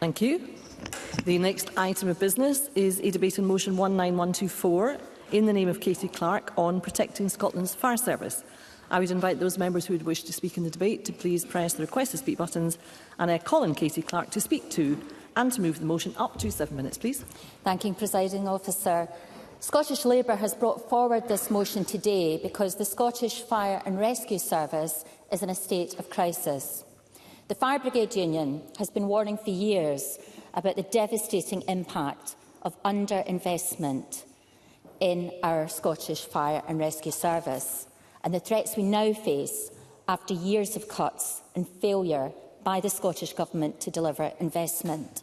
Thank you. The next item of business is a debate on motion 19124 in the name of Katie Clark on protecting Scotland's fire service. I would invite those members who would wish to speak in the debate to please press the request to speak buttons, and I call on Katie Clark to speak to and to move the motion up to 7 minutes, please. Thank you, Presiding Officer. Scottish Labour has brought forward this motion today because the Scottish Fire and Rescue Service is in a state of crisis. The Fire Brigade Union has been warning for years about the devastating impact of underinvestment in our Scottish Fire and Rescue Service and the threats we now face after years of cuts and failure by the Scottish Government to deliver investment.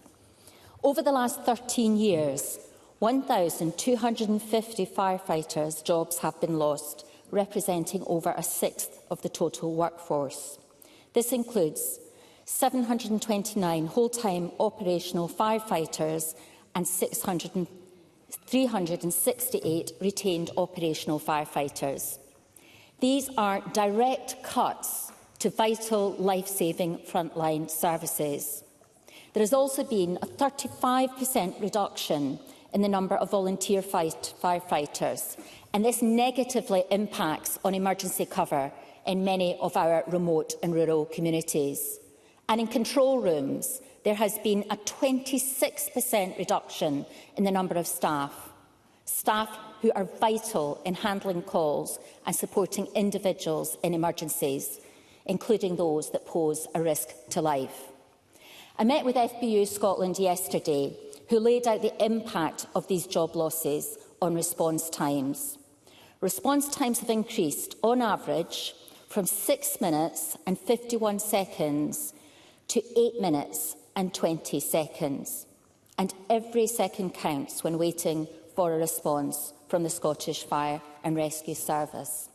Over the last 13 years, 1,250 firefighters' jobs have been lost, representing over a sixth of the total workforce. This includes 729 whole-time operational firefighters and 368 retained operational firefighters. These are direct cuts to vital life-saving frontline services. There has also been a 35% reduction in the number of volunteer firefighters, and this negatively impacts on emergency cover in many of our remote and rural communities. And in control rooms, there has been a 26% reduction in the number of staff who are vital in handling calls and supporting individuals in emergencies, including those that pose a risk to life. I met with FBU Scotland yesterday, who laid out the impact of these job losses on response times. Response times have increased, on average, from 6 minutes and 51 seconds to 8 minutes and 20 seconds. And every second counts when waiting for a response from the Scottish Fire and Rescue Service.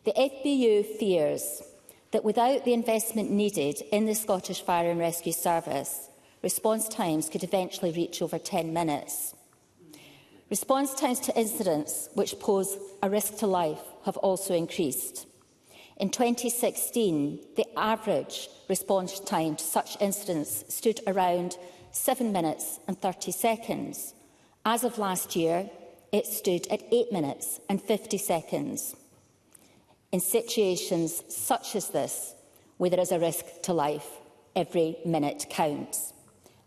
The FBU fears that without the investment needed in the Scottish Fire and Rescue Service, response times could eventually reach over 10 minutes. Response times to incidents which pose a risk to life have also increased. In 2016, the average response time to such incidents stood around 7 minutes and 30 seconds. As of last year, it stood at 8 minutes and 50 seconds. In situations such as this, where there is a risk to life, every minute counts.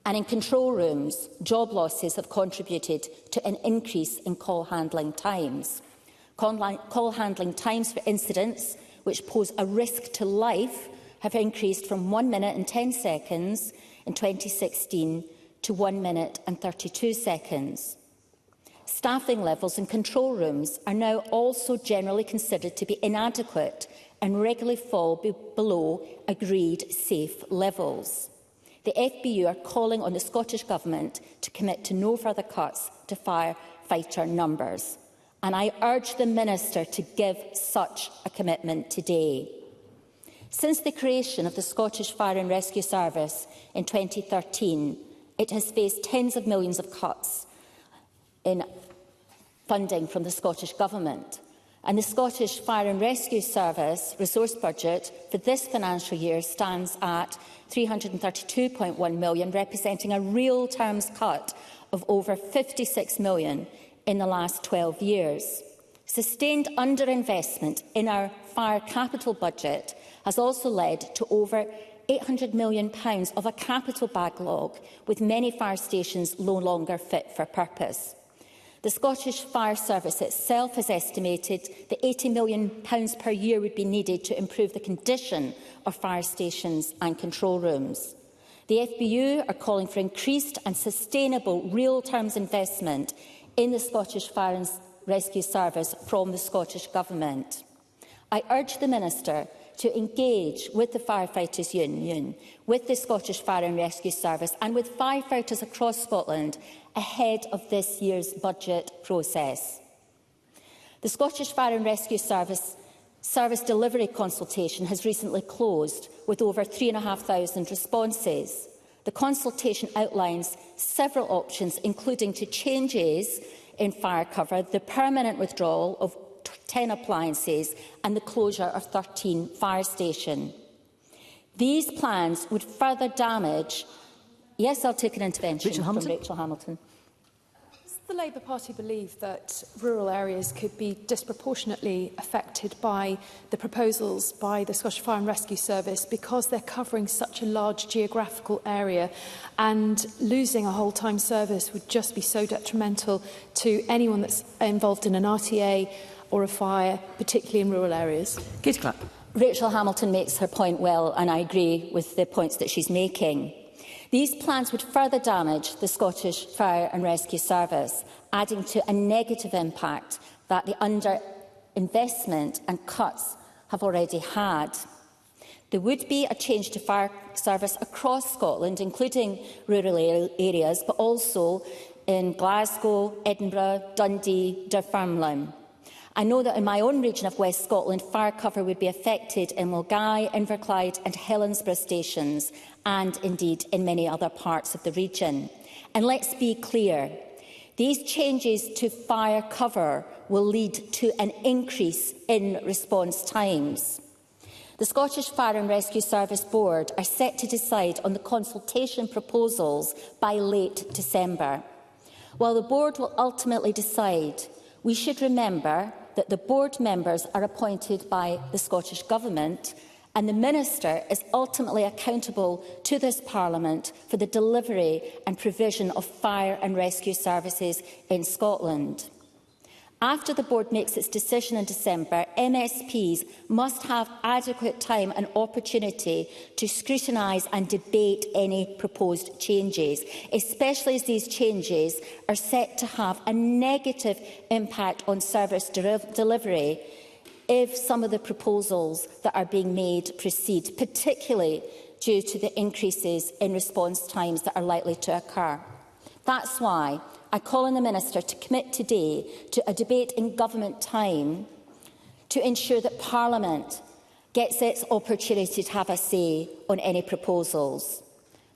And in control rooms, job losses have contributed to an increase in call handling times. Call handling times for incidents which pose a risk to life have increased from 1 minute and 10 seconds in 2016 to 1 minute and 32 seconds. Staffing levels in control rooms are now also generally considered to be inadequate and regularly fall below agreed safe levels. The FBU are calling on the Scottish Government to commit to no further cuts to firefighter numbers. And I urge the Minister to give such a commitment today. Since the creation of the Scottish Fire and Rescue Service in 2013, it has faced tens of millions of cuts in funding from the Scottish Government. And the Scottish Fire and Rescue Service resource budget for this financial year stands at £332.1 million, representing a real terms cut of over £56 million in the last 12 years. Sustained underinvestment in our fire capital budget has also led to over £800 million of a capital backlog, with many fire stations no longer fit for purpose. The Scottish Fire Service itself has estimated that £80 million per year would be needed to improve the condition of fire stations and control rooms. The FBU are calling for increased and sustainable real-terms investment in the Scottish Fire and Rescue Service from the Scottish Government. I urge the Minister to engage with the Firefighters Union, with the Scottish Fire and Rescue Service and with firefighters across Scotland ahead of this year's budget process. The Scottish Fire and Rescue Service delivery consultation has recently closed with over 3,500 responses. The consultation outlines several options, including to changes in fire cover, the permanent withdrawal of 10 appliances and the closure of 13 fire stations. These plans would further damage Yes, I'll take an intervention Rachel from Hamilton. Rachel Hamilton. Does the Labour Party believe that rural areas could be disproportionately affected by the proposals by the Scottish Fire and Rescue Service because they're covering such a large geographical area, and losing a whole-time service would just be so detrimental to anyone that's involved in an RTA or a fire, particularly in rural areas? Katie Clark. Rachel Hamilton makes her point well, and I agree with the points that she's making. These plans would further damage the Scottish Fire and Rescue Service, adding to a negative impact that the underinvestment and cuts have already had. There would be a change to fire service across Scotland, including rural areas, but also in Glasgow, Edinburgh, Dundee, Dunfermline. I know that in my own region of West Scotland, fire cover would be affected in Milngavie, Inverclyde and Helensburgh stations, and indeed in many other parts of the region. And let's be clear, these changes to fire cover will lead to an increase in response times. The Scottish Fire and Rescue Service Board are set to decide on the consultation proposals by late December. While the board will ultimately decide, we should remember that the board members are appointed by the Scottish Government, and the Minister is ultimately accountable to this Parliament for the delivery and provision of fire and rescue services in Scotland. After the board makes its decision in December, MSPs must have adequate time and opportunity to scrutinise and debate any proposed changes, especially as these changes are set to have a negative impact on service delivery if some of the proposals that are being made proceed, particularly due to the increases in response times that are likely to occur. That's why I call on the Minister to commit today to a debate in government time to ensure that Parliament gets its opportunity to have a say on any proposals.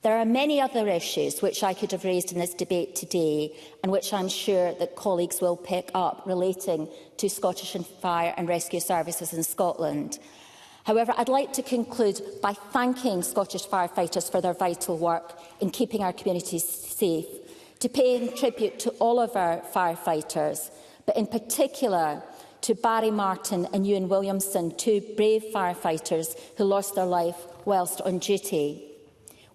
There are many other issues which I could have raised in this debate today and which I'm sure that colleagues will pick up relating to Scottish Fire and Rescue Services in Scotland. However, I'd like to conclude by thanking Scottish firefighters for their vital work in keeping our communities safe, to pay tribute to all of our firefighters, but in particular to Barry Martin and Ewan Williamson, two brave firefighters who lost their life whilst on duty.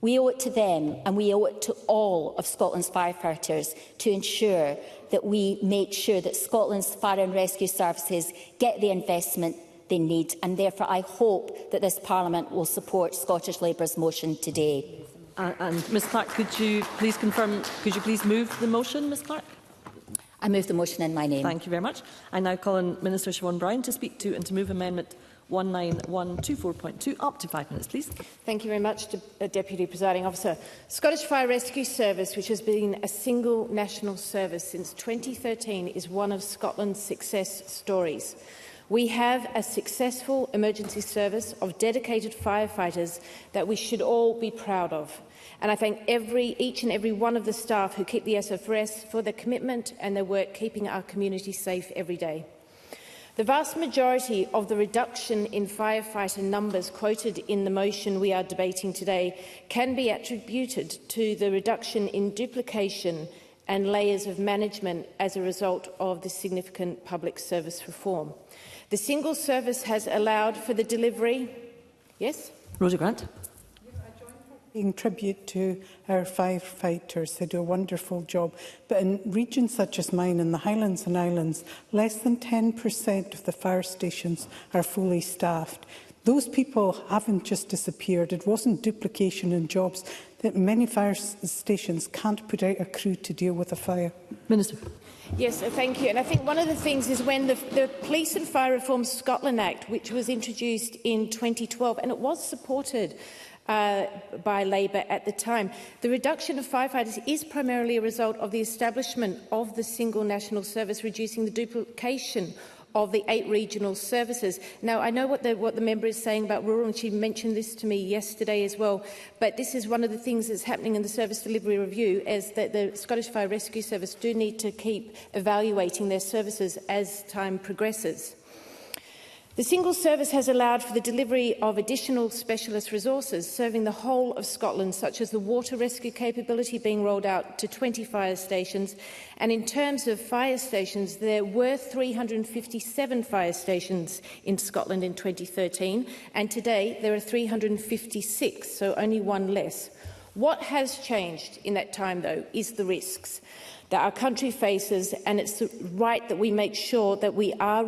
We owe it to them, and we owe it to all of Scotland's firefighters to ensure that we make sure that Scotland's fire and rescue services get the investment they need, and therefore I hope that this Parliament will support Scottish Labour's motion today. And Ms Clark, could you please confirm, could you please move the motion, Ms Clark? I move the motion in my name. Thank you very much. I now call on Minister Siobhan Brown to speak to and to move Amendment 19124.2. Up to 5 minutes, please. Thank you very much, Deputy Presiding Officer. Scottish Fire Rescue Service, which has been a single national service since 2013, is one of Scotland's success stories. We have a successful emergency service of dedicated firefighters that we should all be proud of. And I thank each and every one of the staff who keep the SFRS for their commitment and their work keeping our community safe every day. The vast majority of the reduction in firefighter numbers quoted in the motion we are debating today can be attributed to the reduction in duplication and layers of management as a result of the significant public service reform. The single service has allowed for the delivery... Yes? Rosa Grant. Paying tribute to our firefighters who do a wonderful job. But in regions such as mine, in the Highlands and Islands, less than 10% of the fire stations are fully staffed. Those people haven't just disappeared. It wasn't duplication in jobs. That many fire stations can't put out a crew to deal with a fire. Minister. Yes, thank you. And I think one of the things is when the Police and Fire Reform Scotland Act, which was introduced in 2012, and it was supported by Labour at the time, the reduction of firefighters is primarily a result of the establishment of the single national service, reducing the duplication of the 8 regional services. Now, I know what the member is saying about rural, and she mentioned this to me yesterday as well, but this is one of the things that's happening in the Service Delivery Review, is that the Scottish Fire Rescue Service do need to keep evaluating their services as time progresses. The single service has allowed for the delivery of additional specialist resources serving the whole of Scotland, such as the water rescue capability being rolled out to 20 fire stations. And in terms of fire stations, there were 357 fire stations in Scotland in 2013, and today there are 356, so only one less. What has changed in that time, though, is the risks that our country faces, and it's right that we make sure that we are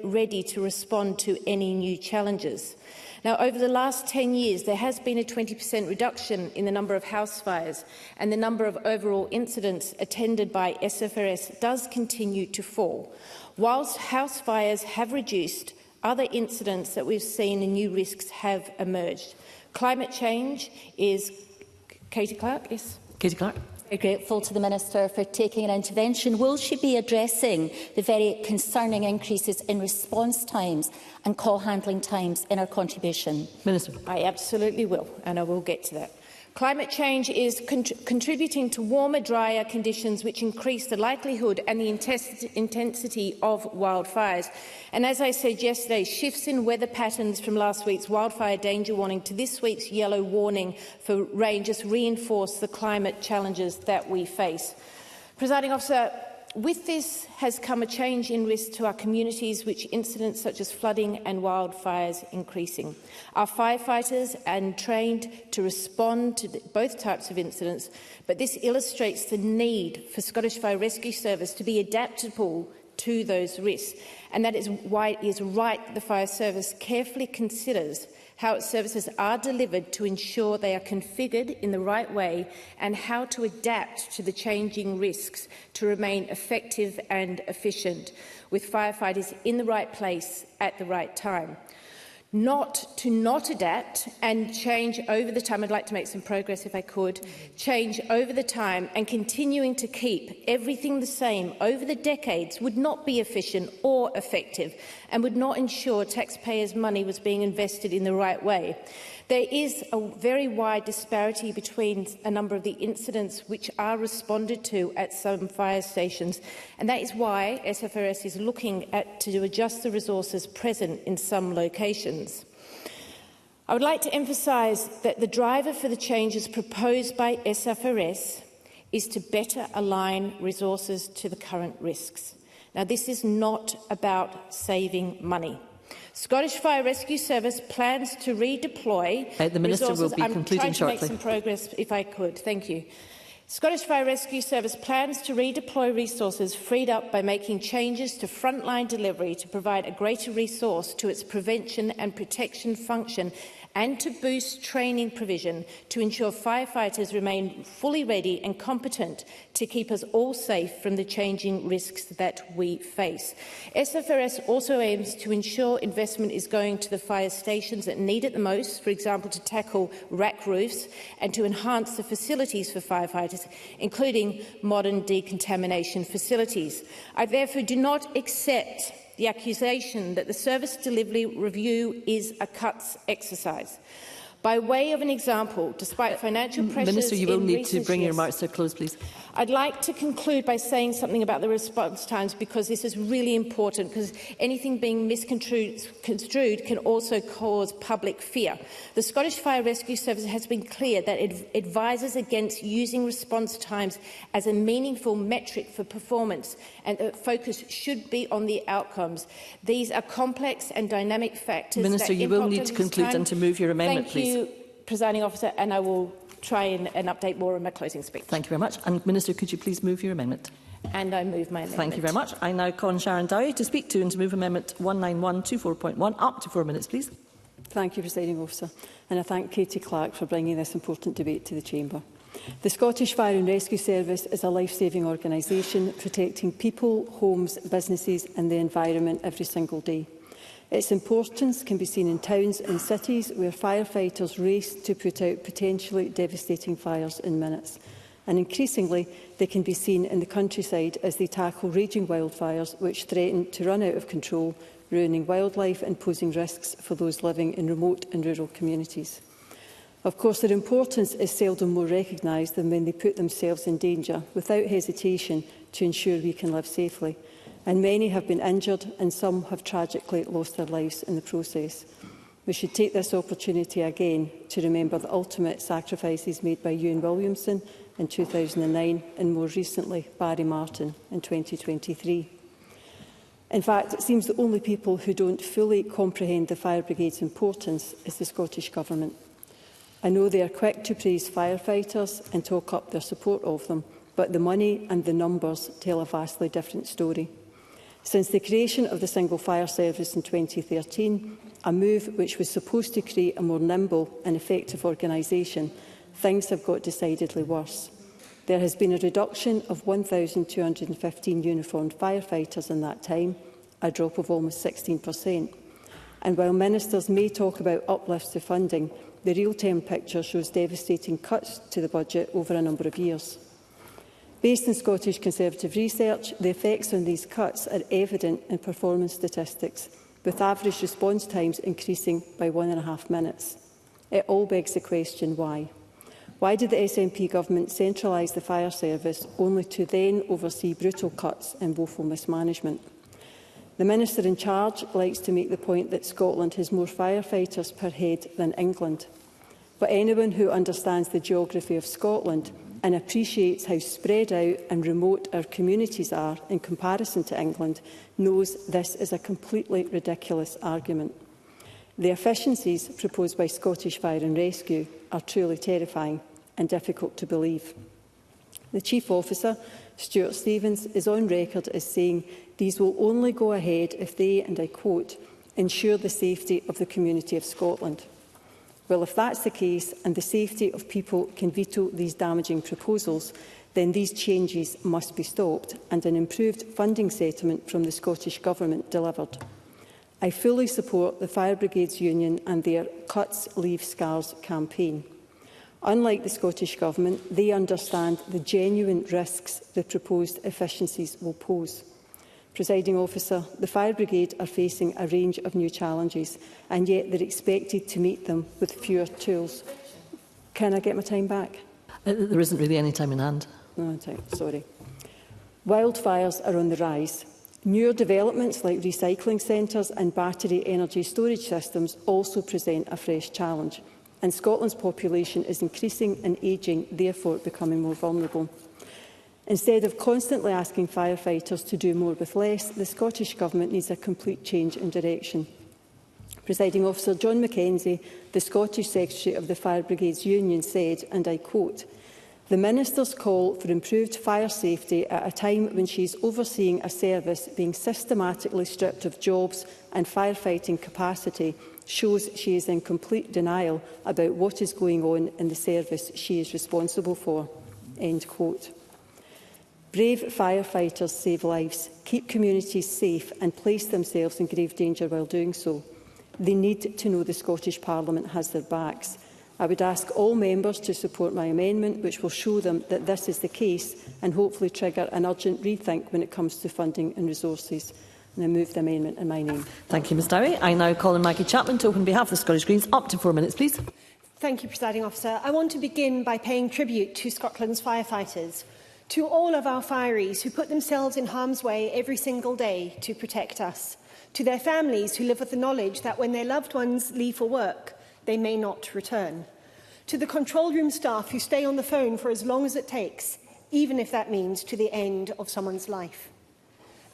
ready to respond to any new challenges. Now, over the last 10 years, there has been a 20% reduction in the number of house fires, and the number of overall incidents attended by SFRS does continue to fall. Whilst house fires have reduced, other incidents that we've seen and new risks have emerged. Climate change is... Katie Clark, yes? Katie Clark. Very grateful to the Minister for taking an intervention. Will she be addressing the very concerning increases in response times and call handling times in her contribution? Minister. I absolutely will, and I will get to that. Climate change is contributing to warmer, drier conditions which increase the likelihood and the intensity of wildfires. And as I said yesterday, shifts in weather patterns from last week's wildfire danger warning to this week's yellow warning for rain just reinforce the climate challenges that we face. Presiding Officer, with this has come a change in risk to our communities, which incidents such as flooding and wildfires increasing. Our firefighters are trained to respond to both types of incidents, but this illustrates the need for Scottish Fire Rescue Service to be adaptable to those risks, and that is why it is right that the Fire Service carefully considers how its services are delivered to ensure they are configured in the right way and how to adapt to the changing risks to remain effective and efficient, with firefighters in the right place at the right time. Not adapt and change over the time. I'd like to make some progress if I could. Change over the time and continuing to keep everything the same over the decades would not be efficient or effective and would not ensure taxpayers' money was being invested in the right way. There is a very wide disparity between a number of the incidents which are responded to at some fire stations, and that is why SFRS is looking to adjust the resources present in some locations. I would like to emphasise that the driver for the changes proposed by SFRS is to better align resources to the current risks. Now, this is not about saving money. Scottish Fire Rescue Service plans to redeploy the Minister resources. will be concluding shortly. I'm trying to make some progress, if I could. Thank you. Scottish Fire Rescue Service plans to redeploy resources freed up by making changes to frontline delivery to provide a greater resource to its prevention and protection function and to boost training provision to ensure firefighters remain fully ready and competent to keep us all safe from the changing risks that we face. SFRS also aims to ensure investment is going to the fire stations that need it the most, for example, to tackle rack roofs and to enhance the facilities for firefighters, including modern decontamination facilities. I therefore do not accept the accusation that the service delivery review is a cuts exercise. By way of an example, despite financial pressures... Minister, you will need to bring your remarks to a close, please. I'd like to conclude by saying something about the response times, because this is really important, because anything being misconstrued can also cause public fear. The Scottish Fire Rescue Service has been clear that it advises against using response times as a meaningful metric for performance, and the focus should be on the outcomes. These are complex and dynamic factors. Minister, you will need to conclude and to move your amendment, please. Thank you, Presiding Officer, and I will try and update more in my closing speech. Thank you very much. And Minister, could you please move your amendment? And I move my amendment. Thank you very much. I now call on Sharon Dowie to speak to and to move Amendment 19124.1. Up to 4 minutes, please. Thank you, Presiding Officer. And I thank Katie Clark for bringing this important debate to the Chamber. The Scottish Fire and Rescue Service is a life-saving organisation protecting people, homes, businesses and the environment every single day. Its importance can be seen in towns and cities where firefighters race to put out potentially devastating fires in minutes. And increasingly, they can be seen in the countryside as they tackle raging wildfires which threaten to run out of control, ruining wildlife and posing risks for those living in remote and rural communities. Of course, their importance is seldom more recognised than when they put themselves in danger without hesitation to ensure we can live safely. and many have been injured and some have tragically lost their lives in the process. We should take this opportunity again to remember the ultimate sacrifices made by Ewan Williamson in 2009 and more recently Barry Martin in 2023. In fact, it seems the only people who don't fully comprehend the Fire Brigade's importance is the Scottish Government. I know they are quick to praise firefighters and talk up their support of them, but the money and the numbers tell a vastly different story. Since the creation of the Single Fire Service in 2013, a move which was supposed to create a more nimble and effective organisation, things have got decidedly worse. There has been a reduction of 1,215 uniformed firefighters in that time, a drop of almost 16%. And while ministers may talk about uplifts to funding, the real-time picture shows devastating cuts to the budget over a number of years. Based on Scottish Conservative research, the effects on these cuts are evident in performance statistics, with average response times increasing by 1.5 minutes. It all begs the question, why? Why did the SNP government centralise the fire service only to then oversee brutal cuts and woeful mismanagement? The Minister in charge likes to make the point that Scotland has more firefighters per head than England. But anyone who understands the geography of Scotland and appreciates how spread out and remote our communities are in comparison to England knows this is a completely ridiculous argument. The efficiencies proposed by Scottish Fire and Rescue are truly terrifying and difficult to believe. The Chief Officer, Stuart Stevens, is on record as saying these will only go ahead if they, and I quote, ensure the safety of the community of Scotland. Well, if that's the case and the safety of people can veto these damaging proposals, then these changes must be stopped and an improved funding settlement from the Scottish Government delivered. I fully support the Fire Brigades Union and their Cuts Leave Scars campaign. Unlike the Scottish Government, they understand the genuine risks the proposed efficiencies will pose. Presiding Officer, the Fire Brigade are facing a range of new challenges, and yet they're expected to meet them with fewer tools. Can I get my time back? There isn't really any time in hand. No, sorry. Wildfires are on the rise. Newer developments like recycling centres and battery energy storage systems also present a fresh challenge. And Scotland's population is increasing and ageing, therefore becoming more vulnerable. Instead of constantly asking firefighters to do more with less, the Scottish Government needs a complete change in direction. Presiding Officer John Mackenzie, the Scottish Secretary of the Fire Brigades Union, said, and I quote, "The Minister's call for improved fire safety at a time when she is overseeing a service being systematically stripped of jobs and firefighting capacity shows she is in complete denial about what is going on in the service she is responsible for." End quote. Brave firefighters save lives, keep communities safe and place themselves in grave danger while doing so. They need to know the Scottish Parliament has their backs. I would ask all members to support my amendment, which will show them that this is the case and hopefully trigger an urgent rethink when it comes to funding and resources. And I move the amendment in my name. Thank you, Ms Dowie. I now call on Maggie Chapman to open on behalf of the Scottish Greens. Up to 4 minutes, please. Thank you, Presiding Officer. I want to begin by paying tribute to Scotland's firefighters, to all of our fireys who put themselves in harm's way every single day to protect us, to their families who live with the knowledge that when their loved ones leave for work, they may not return, to the control room staff who stay on the phone for as long as it takes, even if that means to the end of someone's life,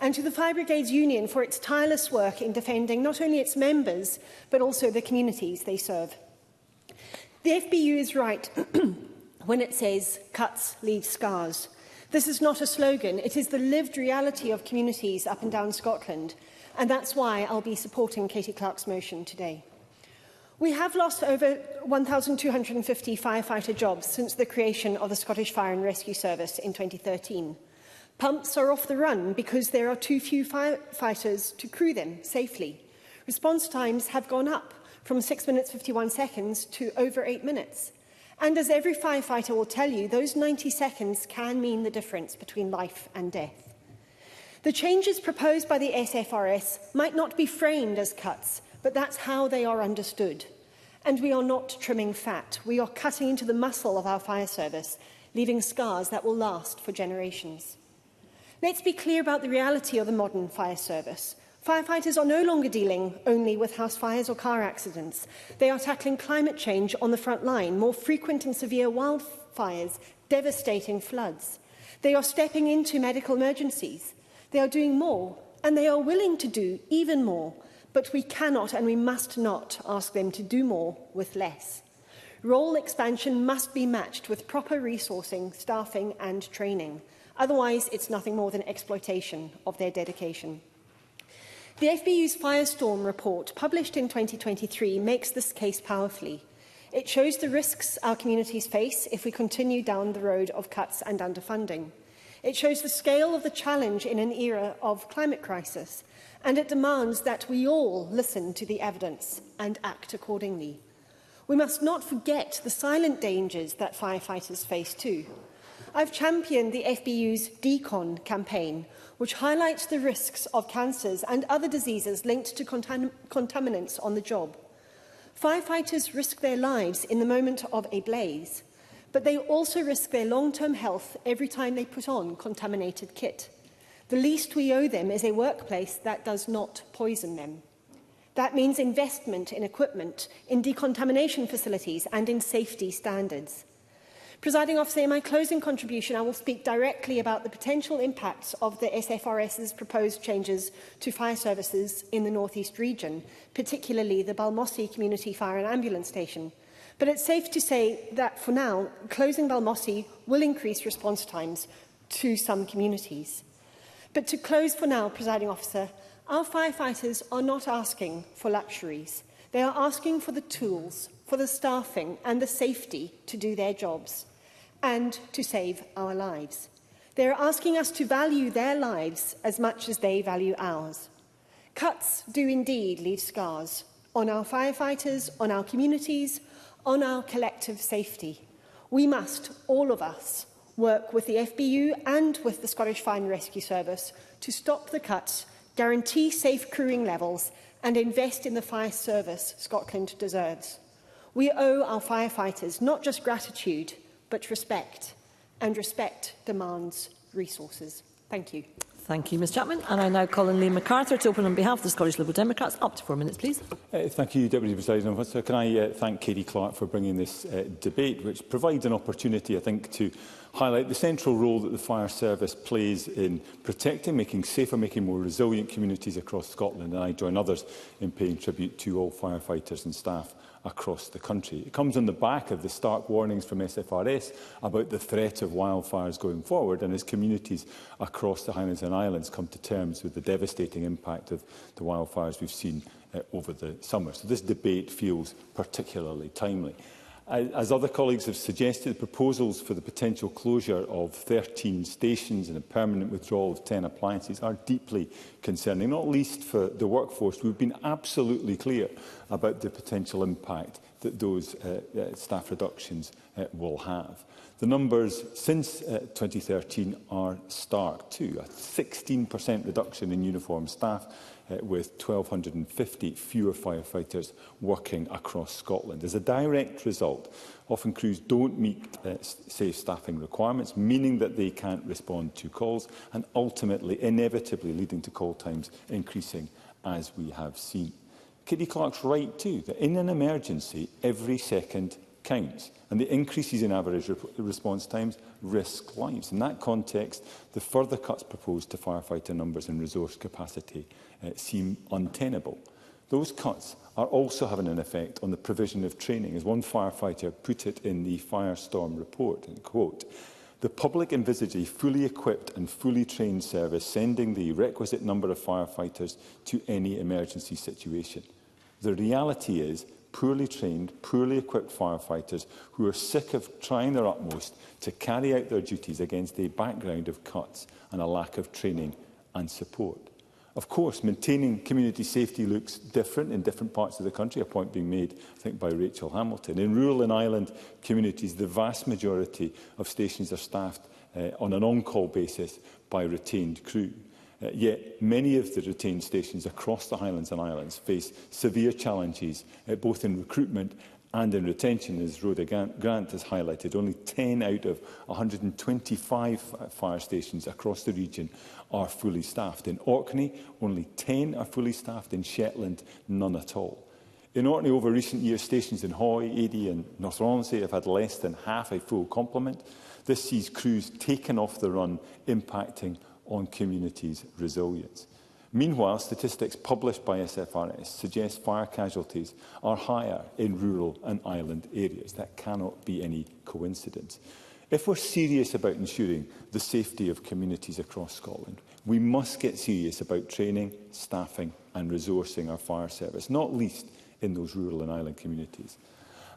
and to the Fire Brigades Union for its tireless work in defending not only its members, but also the communities they serve. The FBU is right when it says, "Cuts leave scars." This is not a slogan, it is the lived reality of communities up and down Scotland, and that's why I'll be supporting Katie Clark's motion today. We have lost over 1,250 firefighter jobs since the creation of the Scottish Fire and Rescue Service in 2013. Pumps are off the run because there are too few firefighters to crew them safely. Response times have gone up from 6 minutes 51 seconds to over 8 minutes. And as every firefighter will tell you, those 90 seconds can mean the difference between life and death. The changes proposed by the SFRS might not be framed as cuts, but that's how they are understood. And we are not trimming fat. We are cutting into the muscle of our fire service, leaving scars that will last for generations. Let's be clear about the reality of the modern fire service. Firefighters are no longer dealing only with house fires or car accidents. They are tackling climate change on the front line, more frequent and severe wildfires, devastating floods. They are stepping into medical emergencies. They are doing more, and they are willing to do even more. But we cannot and we must not ask them to do more with less. Role expansion must be matched with proper resourcing, staffing and training. Otherwise, it's nothing more than exploitation of their dedication. The FBU's Firestorm report, published in 2023, makes this case powerfully. It shows the risks our communities face if we continue down the road of cuts and underfunding. It shows the scale of the challenge in an era of climate crisis, and it demands that we all listen to the evidence and act accordingly. We must not forget the silent dangers that firefighters face too. I've championed the FBU's DECON campaign, which highlights the risks of cancers and other diseases linked to contaminants on the job. Firefighters risk their lives in the moment of a blaze, but they also risk their long-term health every time they put on contaminated kit. The least we owe them is a workplace that does not poison them. That means investment in equipment, in decontamination facilities and in safety standards. Presiding Officer, in my closing contribution, I will speak directly about the potential impacts of the SFRS's proposed changes to fire services in the North East region, particularly the Balmossy Community Fire and Ambulance Station. But it's safe to say that, for now, closing Balmossy will increase response times to some communities. But to close for now, Presiding Officer, our firefighters are not asking for luxuries. They are asking for the tools, for the staffing and the safety to do their jobs and to save our lives. They are asking us to value their lives as much as they value ours. Cuts do indeed leave scars on our firefighters, on our communities, on our collective safety. We must, all of us, work with the FBU and with the Scottish Fire and Rescue Service to stop the cuts, guarantee safe crewing levels and invest in the fire service Scotland deserves. We owe our firefighters not just gratitude, but respect, and respect demands resources. Thank you. Thank you, Ms Chapman. And I now call on Liam MacArthur to open on behalf of the Scottish Liberal Democrats. Up to 4 minutes, please. Thank you, Deputy Presiding Officer. Can I thank Katie Clark for bringing this debate, which provides an opportunity, I think, to highlight the central role that the fire service plays in protecting, making safer, making more resilient communities across Scotland. And I join others in paying tribute to all firefighters and staff across the country. It comes on the back of the stark warnings from SFRS about the threat of wildfires going forward, and as communities across the Highlands and Islands come to terms with the devastating impact of the wildfires we've seen over the summer. So this debate feels particularly timely. As other colleagues have suggested, proposals for the potential closure of 13 stations and a permanent withdrawal of 10 appliances are deeply concerning, not least for the workforce. We've been absolutely clear about the potential impact that those staff reductions will have. The numbers since 2013 are stark too. A 16% reduction in uniformed staff, with 1,250 fewer firefighters working across Scotland. As a direct result, often crews don't meet safe staffing requirements, meaning that they can't respond to calls and ultimately, inevitably, leading to call times increasing, as we have seen. Katie Clark's right too, that in an emergency, every second counts, and the increases in average response times risk lives. In that context, the further cuts proposed to firefighter numbers and resource capacity seem untenable. Those cuts are also having an effect on the provision of training. As one firefighter put it in the Firestorm report, and quote, "The public envisage a fully equipped and fully trained service sending the requisite number of firefighters to any emergency situation. The reality is poorly trained, poorly equipped firefighters who are sick of trying their utmost to carry out their duties against a background of cuts and a lack of training and support." Of course, maintaining community safety looks different in different parts of the country, a point being made, I think, by Rachel Hamilton. In rural and island communities, the vast majority of stations are staffed on an on-call basis by retained crew. Yet many of the retained stations across the Highlands and Islands face severe challenges, both in recruitment and in retention, as Rhoda Grant has highlighted. Only 10 out of 125 fire stations across the region are fully staffed. In Orkney, only 10 are fully staffed. In Shetland, none at all. In Orkney, over recent years, stations in Hoy, Adey and North Romsey have had less than half a full complement. This sees crews taken off the run, impacting on communities' resilience. Meanwhile, statistics published by SFRS suggest fire casualties are higher in rural and island areas. That cannot be any coincidence. If we're serious about ensuring the safety of communities across Scotland, we must get serious about training, staffing and resourcing our fire service, not least in those rural and island communities.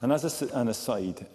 And as an aside,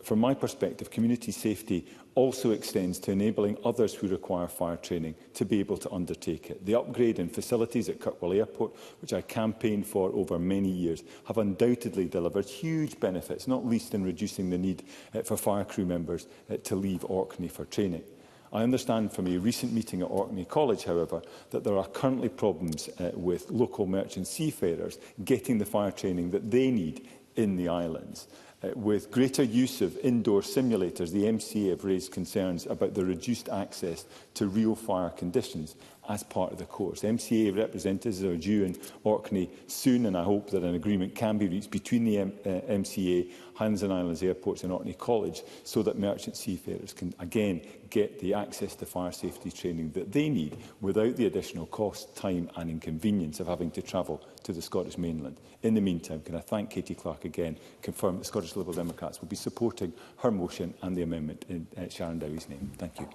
from my perspective, community safety also extends to enabling others who require fire training to be able to undertake it. The upgrade in facilities at Kirkwall Airport, which I campaigned for over many years, have undoubtedly delivered huge benefits, not least in reducing the need for fire crew members to leave Orkney for training. I understand from a recent meeting at Orkney College, however, that there are currently problems with local merchant seafarers getting the fire training that they need in the islands. With greater use of indoor simulators, the MCA have raised concerns about the reduced access to real fire conditions as part of the course. MCA representatives are due in Orkney soon, and I hope that an agreement can be reached between the MCA, Highlands and Islands Airports and Orkney College, so that merchant seafarers can again get the access to fire safety training that they need without the additional cost, time and inconvenience of having to travel to the Scottish mainland. In the meantime, can I thank Katie Clark again, confirm that Scottish Liberal Democrats will be supporting her motion and the amendment in Sharon Dowie's name. Thank you.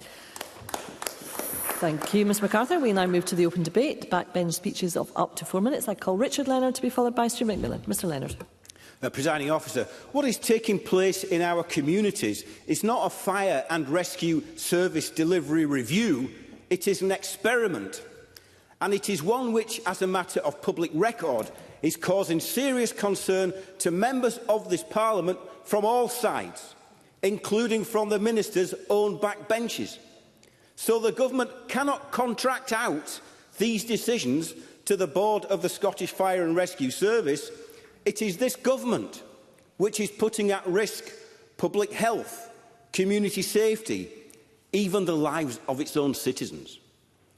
Thank you, Ms MacArthur. We now move to the open debate. Backbench speeches of up to 4 minutes. I call Richard Leonard to be followed by Stuart McMillan. Mr Leonard. Presiding Officer, what is taking place in our communities is not a fire and rescue service delivery review, it is an experiment. And it is one which, as a matter of public record, is causing serious concern to members of this Parliament from all sides, including from the Minister's own backbenches. So the Government cannot contract out these decisions to the Board of the Scottish Fire and Rescue Service. It is this Government which is putting at risk public health, community safety, even the lives of its own citizens.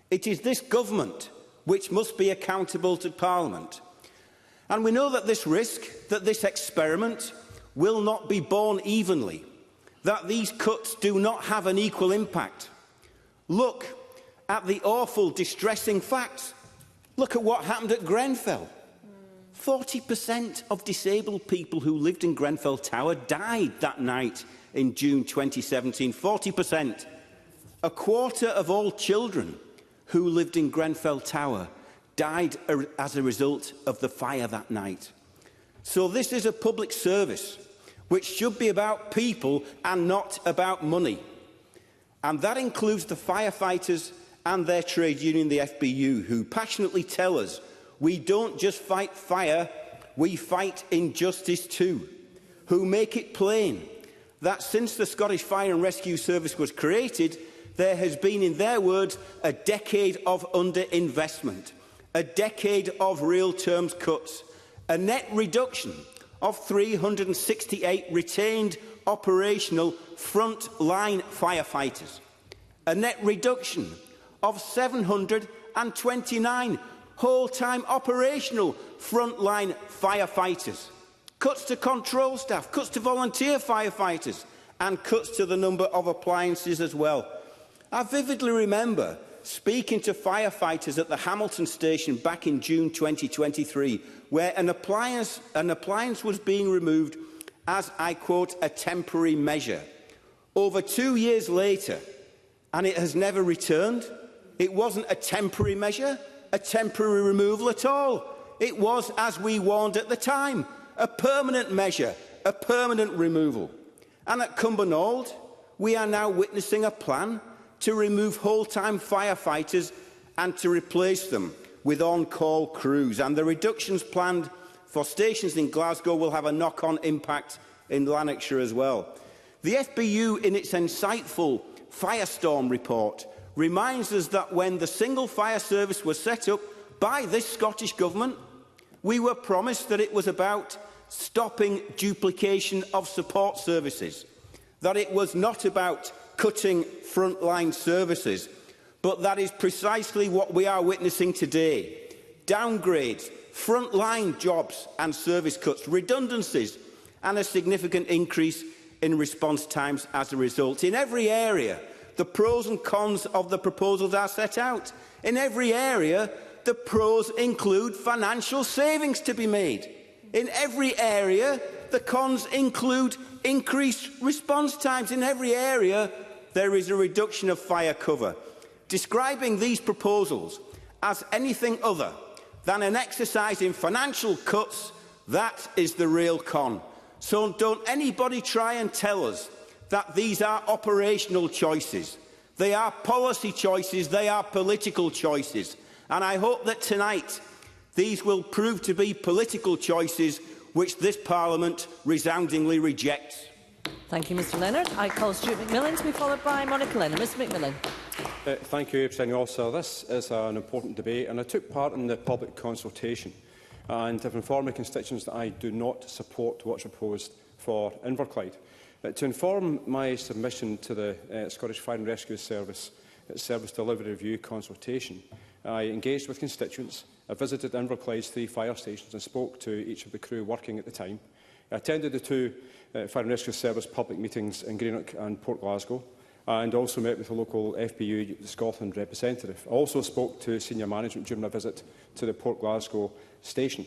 It is this Government which must be accountable to Parliament. And we know that this risk, that this experiment, will not be borne evenly, that these cuts do not have an equal impact. Look at the awful, distressing facts. Look at what happened at Grenfell. 40% of disabled people who lived in Grenfell Tower died that night in June 2017. 40%. A quarter of all children who lived in Grenfell Tower died as a result of the fire that night. So this is a public service which should be about people and not about money. And that includes the firefighters and their trade union, the FBU, who passionately tell us we don't just fight fire, we fight injustice too, who make it plain that since the Scottish Fire and Rescue Service was created, there has been, in their words, a decade of underinvestment, a decade of real terms cuts, a net reduction of 368 retained operational front-line firefighters, a net reduction of 729 whole-time operational front-line firefighters, cuts to control staff, cuts to volunteer firefighters, and cuts to the number of appliances as well. I vividly remember speaking to firefighters at the Hamilton station back in June 2023, where an appliance was being removed as, I quote, a temporary measure. Over 2 years later, and it has never returned. It wasn't a temporary measure, a temporary removal at all. It was, as we warned at the time, a permanent measure, a permanent removal. And at Cumbernauld, we are now witnessing a plan to remove whole-time firefighters and to replace them with on-call crews. And the reductions planned for stations in Glasgow will have a knock-on impact in Lanarkshire as well. The FBU, in its insightful Firestorm report, reminds us that when the single fire service was set up by this Scottish Government, we were promised that it was about stopping duplication of support services, that it was not about cutting frontline services, but that is precisely what we are witnessing today. Downgrades, frontline jobs and service cuts, redundancies, and a significant increase in response times as a result. In every area, the pros and cons of the proposals are set out. In every area, the pros include financial savings to be made. In every area, the cons include increased response times. In every area, there is a reduction of fire cover. Describing these proposals as anything other than an exercise in financial cuts, that is the real con. So don't anybody try and tell us that these are operational choices. They are policy choices, they are political choices. And I hope that tonight these will prove to be political choices which this Parliament resoundingly rejects. Thank you, Mr Leonard. I call Stuart McMillan to be followed by Monica Lennon. Mr McMillan. Thank you, Presiding Officer. This is an important debate, and I took part in the public consultation and have informed my constituents that I do not support what's proposed for Inverclyde. To inform my submission to the Scottish Fire and Rescue Service Service Delivery Review consultation, I engaged with constituents. I visited Inverclyde's 3 fire stations and spoke to each of the crew working at the time. I attended the 2 Fire and Rescue Service public meetings in Greenock and Port Glasgow, and also met with a local FPU Scotland representative. I also spoke to senior management during a visit to the Port Glasgow station.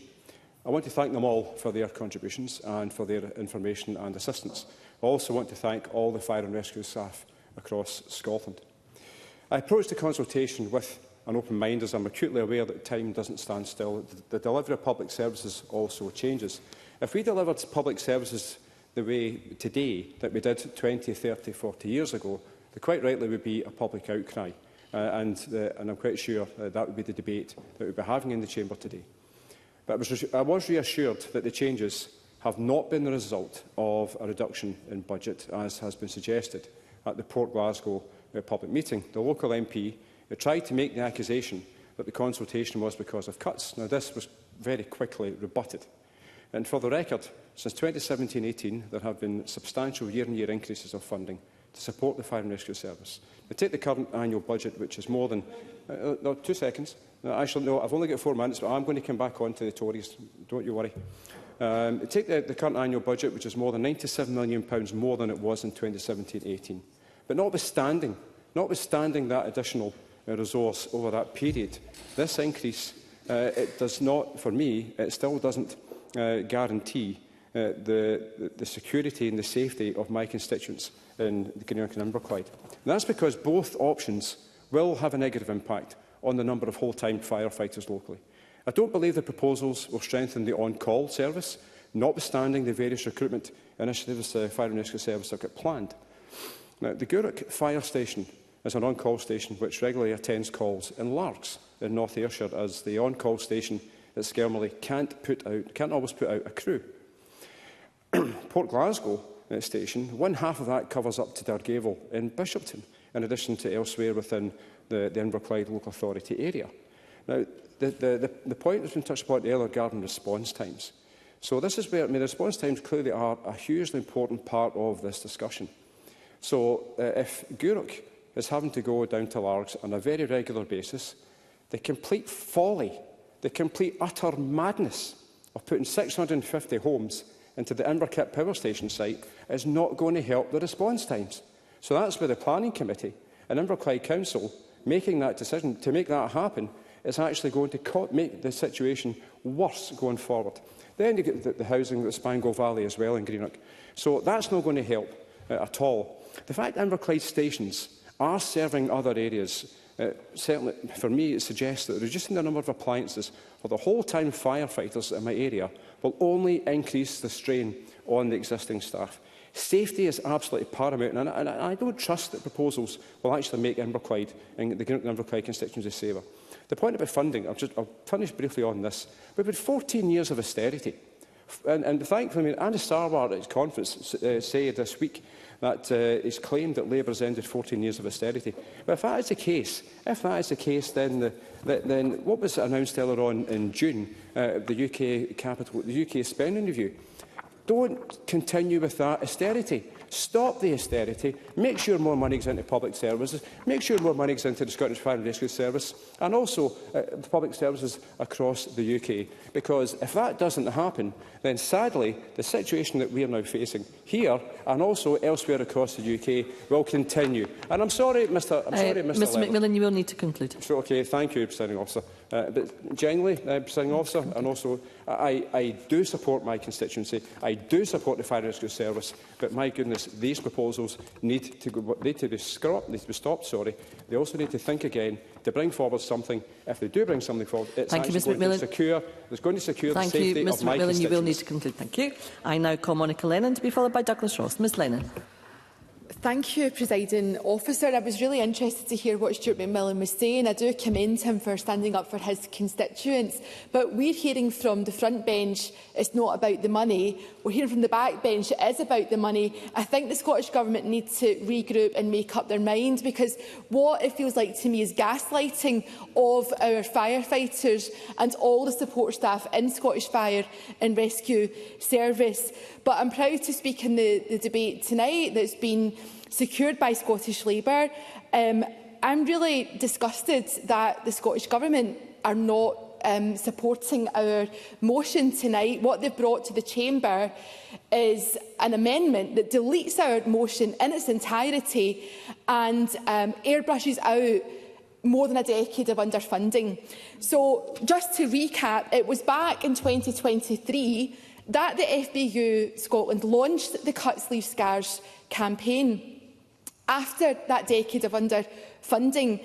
I want to thank them all for their contributions and for their information and assistance. I also want to thank all the fire and rescue staff across Scotland. I approached the consultation with an open mind, as I'm acutely aware that time doesn't stand still. The delivery of public services also changes. If we delivered public services the way today that we did 20, 30, 40 years ago, there quite rightly would be a public outcry. And I'm quite sure that would be the debate that we'd be having in the Chamber today. But I was reassured that the changes have not been the result of a reduction in budget, as has been suggested at the Port Glasgow public meeting. The local MP tried to make the accusation that the consultation was because of cuts. Now, this was very quickly rebutted. And for the record, since 2017-18, there have been substantial year-on-year increases of funding to support the Fire and Rescue Service. Now, take the current annual budget, which is more than... no, 2 seconds. No, actually, no, I've only got 4 minutes, but I'm going to come back on to the Tories. Don't you worry. Take the current annual budget, which is more than £97 million more than it was in 2017-18. But notwithstanding that additional resource over that period, this increase, it does not, for me, it still doesn't guarantee the security and the safety of my constituents in Greenock and Inverclyde. And that's because both options will have a negative impact on the number of whole-time firefighters locally. I don't believe the proposals will strengthen the on-call service, notwithstanding the various recruitment initiatives the Fire and Rescue Service have got planned. Now, the Gourock Fire Station is an on-call station which regularly attends calls in Largs in North Ayrshire, as the on-call station at Skelmerley can't always put out a crew. Port Glasgow station, one half of that covers up to Dargavel in Bishopton, in addition to elsewhere within the Inverclyde Local Authority area. Now, the point has been touched upon earlier regarding response times. So this is where, the response times clearly are a hugely important part of this discussion. So if Gourock is having to go down to Largs on a very regular basis, the complete folly, the complete utter madness of putting 650 homes into the Inverkip Power Station site is not going to help the response times. So that's where the Planning Committee and Inverclyde Council making that decision to make that happen is actually going to make the situation worse going forward. Then you get the housing at the Spangle Valley as well in Greenock. So that's not going to help at all. The fact that Inverclyde stations are serving other areas, certainly for me it suggests that reducing the number of appliances for the whole-time firefighters in my area will only increase the strain on the existing staff. Safety is absolutely paramount, and I don't trust that proposals will actually make Inverclyde and the Inverclyde constituency safer. The point about funding, I'll finish briefly on this. We've had 14 years of austerity. And thankfully, I mean, Andy Starwart at his conference said this week that he's claimed that Labour has ended 14 years of austerity. But if that is the case, then what was announced earlier on in June, the UK spending review? Don't continue with that austerity. Stop the austerity, make sure more money goes into public services, make sure more money goes into the Scottish Fire and Rescue Service and also the public services across the UK. Because if that doesn't happen, then sadly the situation that we are now facing here and also elsewhere across the UK will continue. And I'm sorry, Mr. McMillan, you will need to conclude. So, okay, thank you, Presiding Officer. But genuinely, Presiding Officer, and also I do support my constituency, I do support the Fire and Rescue Service, but my goodness, these proposals need to be stopped. Sorry. They also need to think again to bring forward something. If they do bring something forward, it's going to secure the safety of my constituency. Mr McMillan, you will need to conclude. Thank you. I now call Monica Lennon to be followed by Douglas Ross. Ms Lennon. Thank you, Presiding Officer. I was really interested to hear what Stuart McMillan was saying. I do commend him for standing up for his constituents. But we're hearing from the front bench it's not about the money. We're hearing from the back bench it is about the money. I think the Scottish Government needs to regroup and make up their mind, because what it feels like to me is gaslighting of our firefighters and all the support staff in Scottish Fire and Rescue Service. But I'm proud to speak in the debate tonight that's been secured by Scottish Labour. I'm really disgusted that the Scottish Government are not supporting our motion tonight. What they've brought to the Chamber is an amendment that deletes our motion in its entirety and airbrushes out more than a decade of underfunding. So, just to recap, it was back in 2023 that the FBU Scotland launched the Cut Sleeve Scars campaign after that decade of underfunding.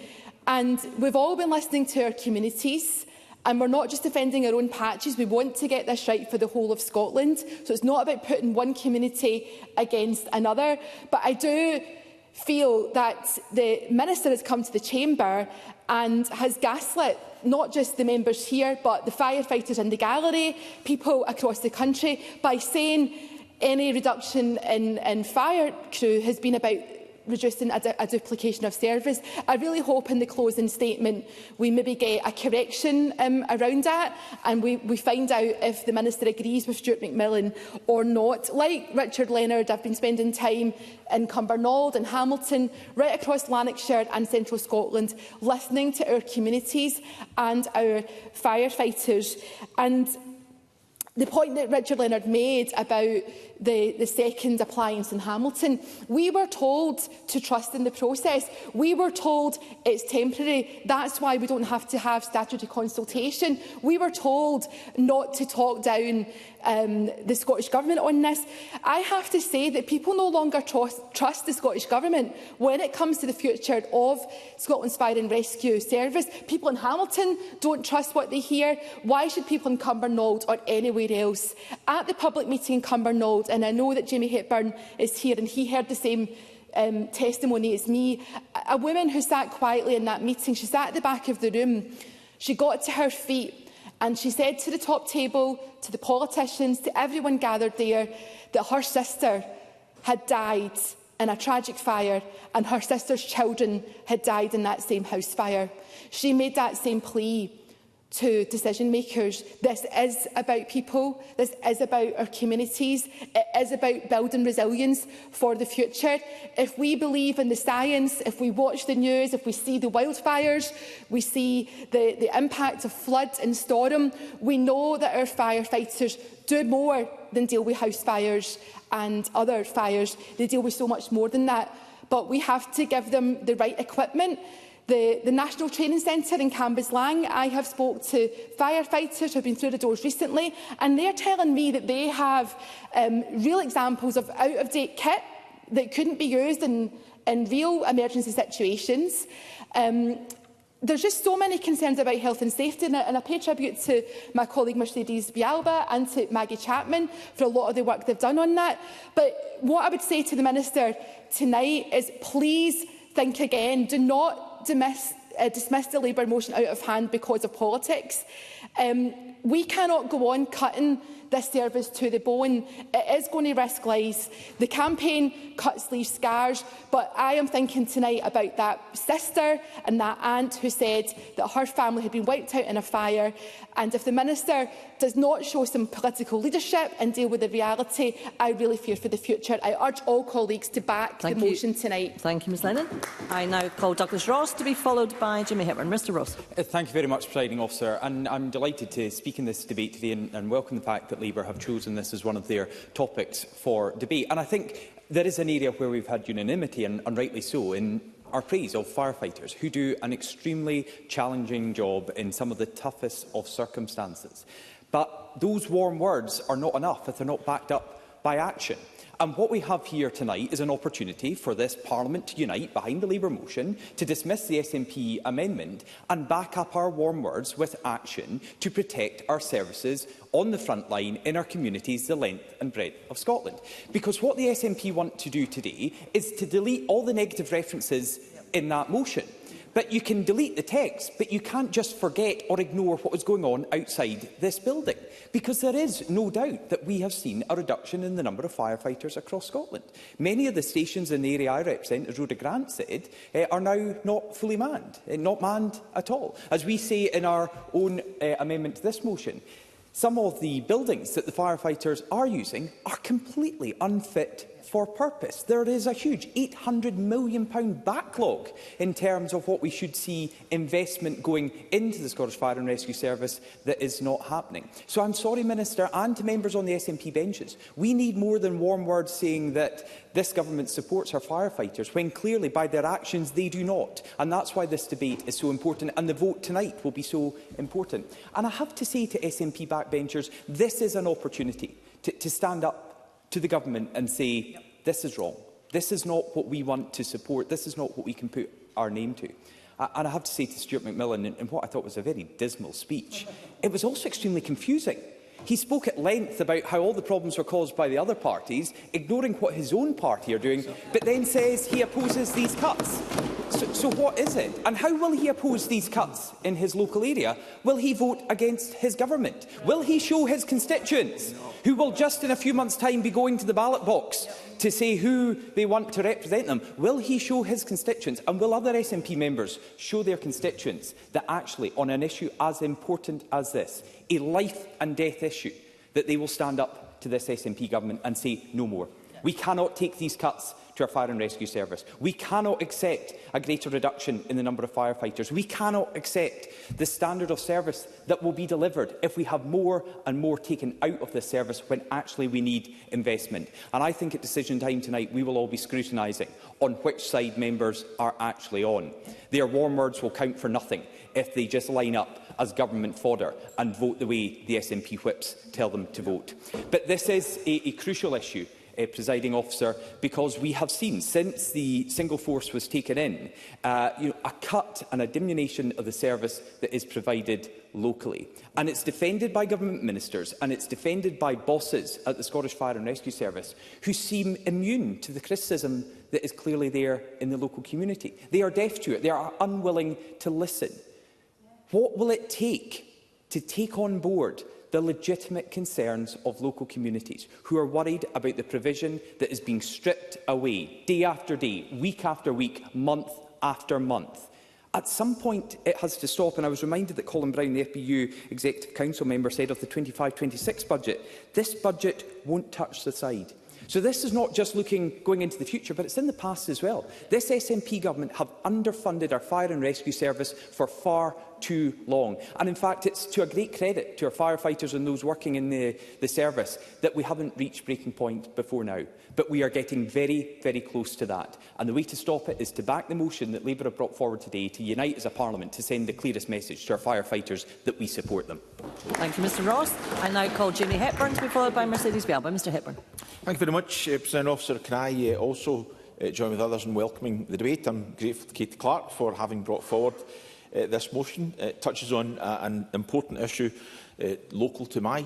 And we've all been listening to our communities, and we're not just defending our own patches. We want to get this right for the whole of Scotland. So it's not about putting one community against another. But I do feel that the Minister has come to the Chamber and has gaslit not just the members here, but the firefighters in the gallery, people across the country, by saying any reduction in fire crew has been about reducing a duplication of service. I really hope in the closing statement we maybe get a correction around that, and we find out if the Minister agrees with Stuart McMillan or not. Like Richard Leonard, I've been spending time in Cumbernauld and Hamilton, right across Lanarkshire and Central Scotland, listening to our communities and our firefighters. And the point that Richard Leonard made about the second appliance in Hamilton, we were told to trust in the process. We were told it's temporary. That's why we don't have to have statutory consultation. We were told not to talk down the Scottish Government on this. I have to say that people no longer trust the Scottish Government when it comes to the future of Scotland's Fire and Rescue Service. People in Hamilton don't trust what they hear. Why should people in Cumbernauld or anywhere else? At the public meeting in Cumbernauld, and I know that Jamie Hepburn is here and he heard the same testimony as me, a woman who sat quietly in that meeting, she sat at the back of the room, she got to her feet and she said to the top table, to the politicians, to everyone gathered there, that her sister had died in a tragic fire and her sister's children had died in that same house fire. She made that same plea to decision makers. This is about people, this is about our communities, it is about building resilience for the future. If we believe in the science, if we watch the news, if we see the wildfires, we see the impact of flood and storm, we know that our firefighters do more than deal with house fires and other fires. They deal with so much more than that. But we have to give them the right equipment. The National Training Centre in Cambuslang, I have spoke to firefighters who have been through the doors recently, and they're telling me that they have real examples of out-of-date kit that couldn't be used in real emergency situations. There's just so many concerns about health and safety, and I pay tribute to my colleague Mercedes Bialba and to Maggie Chapman for a lot of the work they've done on that. But what I would say to the Minister tonight is please think again. Do not dismiss the Labour motion out of hand because of politics. We cannot go on cutting this service to the bone. It is going to risk lives. The campaign cuts leave scars, but I am thinking tonight about that sister and that aunt who said that her family had been wiped out in a fire, and if the Minister does not show some political leadership and deal with the reality, I really fear for the future. I urge all colleagues to back the motion tonight. Thank you, Ms Lennon. I now call Douglas Ross to be followed by Jimmy Hepburn. Mr Ross. Thank you very much, Presiding Officer. And I'm delighted to speak in this debate today and welcome the fact that Labour have chosen this as one of their topics for debate. And I think there is an area where we've had unanimity, and rightly so, in our praise of firefighters who do an extremely challenging job in some of the toughest of circumstances. But those warm words are not enough if they're not backed up by action. And what we have here tonight is an opportunity for this Parliament to unite behind the Labour motion, to dismiss the SNP amendment and back up our warm words with action to protect our services on the front line in our communities the length and breadth of Scotland. Because what the SNP want to do today is to delete all the negative references in that motion. But you can delete the text, but you can't just forget or ignore what was going on outside this building. Because there is no doubt that we have seen a reduction in the number of firefighters across Scotland. Many of the stations in the area I represent, as Rhoda Grant said, are now not fully manned, not manned at all. As we say in our own amendment to this motion, some of the buildings that the firefighters are using are completely unfit for purpose. There is a huge £800 million backlog in terms of what we should see investment going into the Scottish Fire and Rescue Service that is not happening. So I'm sorry, Minister, and to members on the SNP benches, we need more than warm words saying that this government supports our firefighters, when clearly by their actions they do not. And that's why this debate is so important, and the vote tonight will be so important. And I have to say to SNP backbenchers, this is an opportunity to stand up to the government and say, this is wrong. This is not what we want to support. This is not what we can put our name to. And I have to say to Stuart McMillan, in what I thought was a very dismal speech, it was also extremely confusing. He spoke at length about how all the problems were caused by the other parties, ignoring what his own party are doing, but then says he opposes these cuts. So what is it? And how will he oppose these cuts in his local area? Will he vote against his government? Will he show his constituents, who will just in a few months' time be going to the ballot box to say who they want to represent them, will he show his constituents, and will other SNP members show their constituents that actually on an issue as important as this, a life and death issue, that they will stand up to this SNP government and say no more? We cannot take these cuts to our Fire and Rescue Service. We cannot accept a greater reduction in the number of firefighters. We cannot accept the standard of service that will be delivered if we have more and more taken out of this service when actually we need investment. And I think at decision time tonight we will all be scrutinising on which side members are actually on. Their warm words will count for nothing if they just line up as government fodder and vote the way the SNP whips tell them to vote. But this is a crucial issue, Presiding Officer, because we have seen since the single force was taken in a cut and a diminution of the service that is provided locally. And it's defended by government ministers and it's defended by bosses at the Scottish Fire and Rescue Service who seem immune to the criticism that is clearly there in the local community. They are deaf to it. They are unwilling to listen. What will it take to take on board the legitimate concerns of local communities who are worried about the provision that is being stripped away day after day, week after week, month after month? At some point it has to stop, and I was reminded that Colin Brown, the FBU Executive Council member, said of the 25-26 budget, this budget won't touch the side. So this is not just going into the future, but it's in the past as well. This SNP government have underfunded our fire and rescue service for far too long. And in fact, it's to a great credit to our firefighters and those working in the service that we haven't reached breaking point before now. But we are getting very, very close to that. And the way to stop it is to back the motion that Labour have brought forward today, to unite as a parliament, to send the clearest message to our firefighters that we support them. Thank you, Mr Ross. I now call Jimmy Hepburn to be followed by Mercedes Bialba. Mr Hepburn. Thank you very much, President Officer. Can I also join with others in welcoming the debate? I'm grateful to Katie Clark for having brought forward this motion. It touches on an important issue local to my